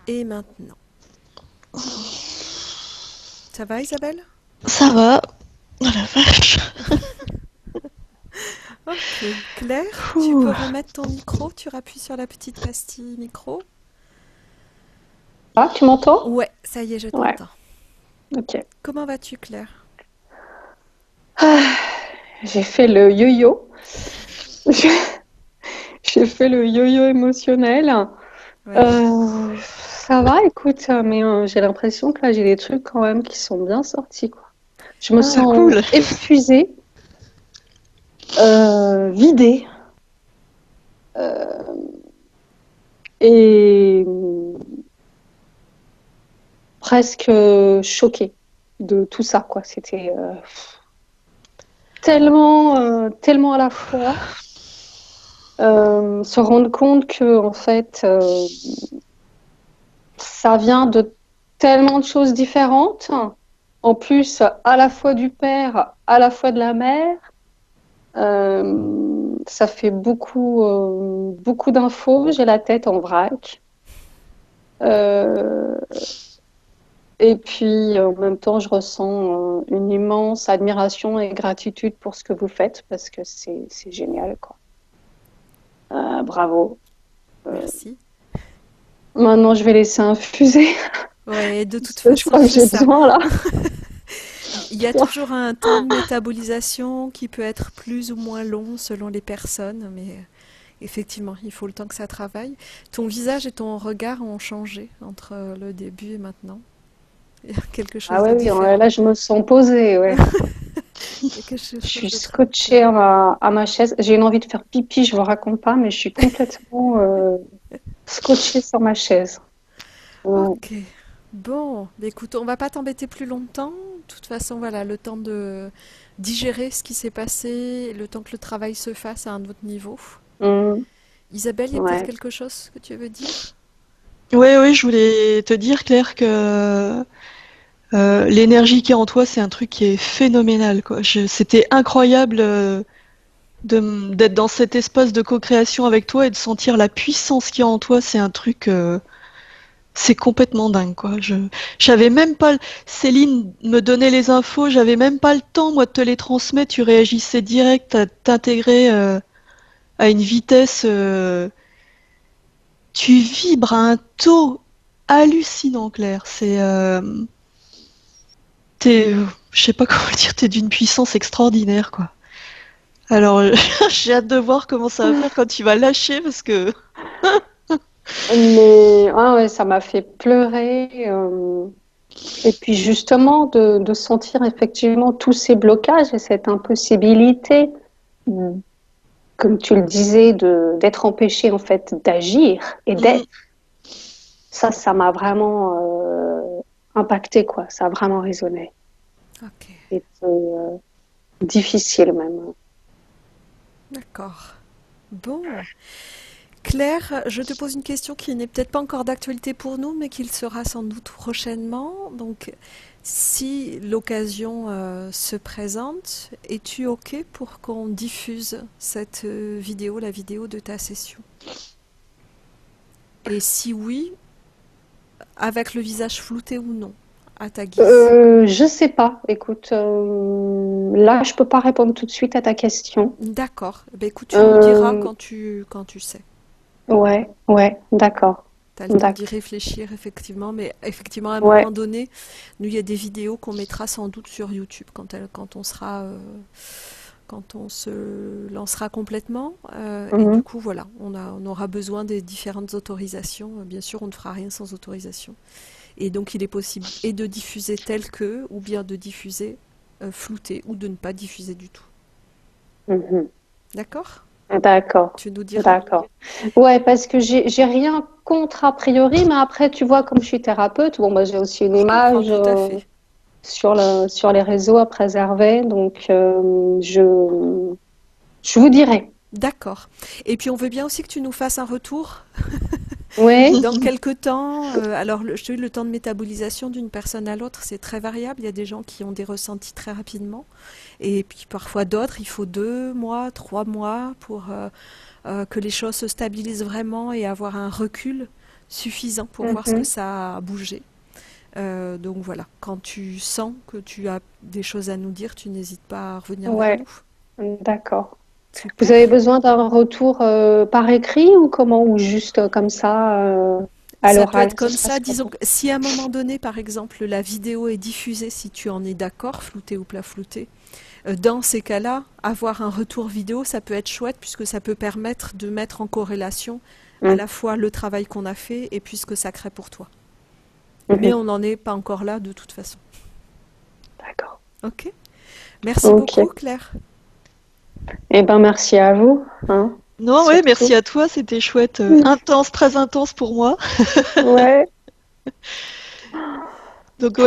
Et maintenant. Ça va, Isabelle? Ça va. Oh la vache. Ok. Claire, tu Ouh. peux remettre ton micro, tu rappuies sur la petite pastille micro. Ah, tu m'entends? Ouais, ça y est, je Ouais, t'entends. ok. Comment vas-tu, Claire? Ah, j'ai fait le yo-yo. J'ai j'ai fait le yo-yo émotionnel. Ouais. Ça va, écoute, mais j'ai l'impression que là, j'ai des trucs quand même qui sont bien sortis, quoi. Je me Ah, sens cool. épuisée, vidée et presque choquée de tout ça, quoi. C'était tellement à la fois. Se rendre compte que, en fait, ça vient de tellement de choses différentes. En plus, à la fois du père, à la fois de la mère. Ça fait beaucoup d'infos. J'ai la tête en vrac. Euh, et puis, en même temps, je ressens une immense admiration et gratitude pour ce que vous faites parce que c'est génial, quoi. Bravo. Euh, Merci. Maintenant, je vais laisser infuser Ouais, de toute parce que je façon, crois que c'est j'ai ça. besoin là. Il y a toujours un temps de métabolisation qui peut être plus ou moins long selon les personnes, mais effectivement, il faut le temps que ça travaille. Ton visage et ton regard ont changé entre le début et maintenant. Il y a quelque Ah chose de ouais, oui, différent. là, je me sens posée, ouais. Il y a quelque Je chose suis de très scotchée différent. à ma chaise. J'ai une envie de faire pipi, je vous raconte pas, mais je suis complètement scotchée sur ma chaise. Ouais. Ok. Bon, bah écoute, on va pas t'embêter plus longtemps. De toute façon, voilà, le temps de digérer ce qui s'est passé, le temps que le travail se fasse à un autre niveau. Mm, Isabelle, il y a peut-être ouais. quelque chose que tu veux dire? Oui, oui, je voulais te dire, Claire, que l'énergie qui est en toi, c'est un truc qui est phénoménal, quoi. C'était incroyable d'être dans cet espace de co-création avec toi et de sentir la puissance qui est en toi. C'est un truc, c'est complètement dingue, quoi. J'avais même pas, Céline me donnait les infos, j'avais même pas le temps, moi, de te les transmettre. Tu réagissais direct à t'intégrer à une vitesse. Tu vibres à un taux hallucinant, Claire. Je sais pas comment le dire, t'es d'une puissance extraordinaire, quoi. Alors, j'ai hâte de voir comment ça va faire quand tu vas lâcher, parce que. Mais ah ouais, ça m'a fait pleurer. Et puis justement, de sentir effectivement tous ces blocages et cette impossibilité, mm, comme tu le disais, d'être empêché en fait d'agir et Mm, d'être. Ça m'a vraiment impacté, quoi. Ça a vraiment résonné. Ok, C'était difficile même. d'accord. Bon, Claire, je te pose une question qui n'est peut-être pas encore d'actualité pour nous, mais qui le sera sans doute prochainement. Donc, si l'occasion se présente, es-tu OK pour qu'on diffuse cette vidéo, la vidéo de ta session? Et si oui, avec le visage flouté ou non, à ta guise? Je sais pas. Écoute, là, je peux pas répondre tout de suite à ta question. D'accord. Ben, écoute, tu nous diras Euh, quand tu sais. ouais, ouais, d'accord, Tu as le temps d'y d'accord. réfléchir, effectivement, mais effectivement, à un Ouais. moment donné, nous, il y a des vidéos qu'on mettra sans doute sur YouTube quand on se lancera complètement. Et du Mhm, coup, voilà, on aura besoin des différentes autorisations. Bien sûr, on ne fera rien sans autorisation. Et donc, il est possible et de diffuser tel que, ou bien de diffuser flouté, ou de ne pas diffuser du tout. mhm. D'accord? D'accord, Tu nous diras. d'accord. Ouais, parce que j'ai rien contre a priori, mais après, tu vois, comme je suis thérapeute, bon, bah, j'ai aussi une Je comprends image tout à fait. sur les réseaux à préserver, donc je vous dirai. D'accord. Et puis on veut bien aussi que tu nous fasses un retour Oui. dans quelque temps. Alors, je te dis, le temps de métabolisation d'une personne à l'autre, c'est très variable. Il y a des gens qui ont des ressentis très rapidement. Et puis parfois d'autres, il faut 2 mois, 3 mois pour que les choses se stabilisent vraiment et avoir un recul suffisant pour voir ce que Mhm, ça a bougé. Donc voilà, quand tu sens que tu as des choses à nous dire, tu n'hésites pas à revenir vers Ouais, nous. d'accord. Vous Super. avez besoin d'un retour par écrit ou comment? Ou juste comme ça à Ça peut l'oral? être Ce comme sera ça, sur disons que si à un moment donné, par exemple, la vidéo est diffusée, si tu en es d'accord, flouté ou plat flouté, dans ces cas-là, avoir un retour vidéo, ça peut être chouette puisque ça peut permettre de mettre en corrélation à Mm. la fois le travail qu'on a fait et puis ce que ça crée pour toi. Mais Mhm. on n'en est pas encore là de toute façon. D'accord. Ok? Merci Ok. beaucoup, Claire. Eh ben, merci à vous, hein, Non, ouais, merci surtout. à toi, c'était chouette. Mm. Intense, très intense pour moi. Ouais. Donc,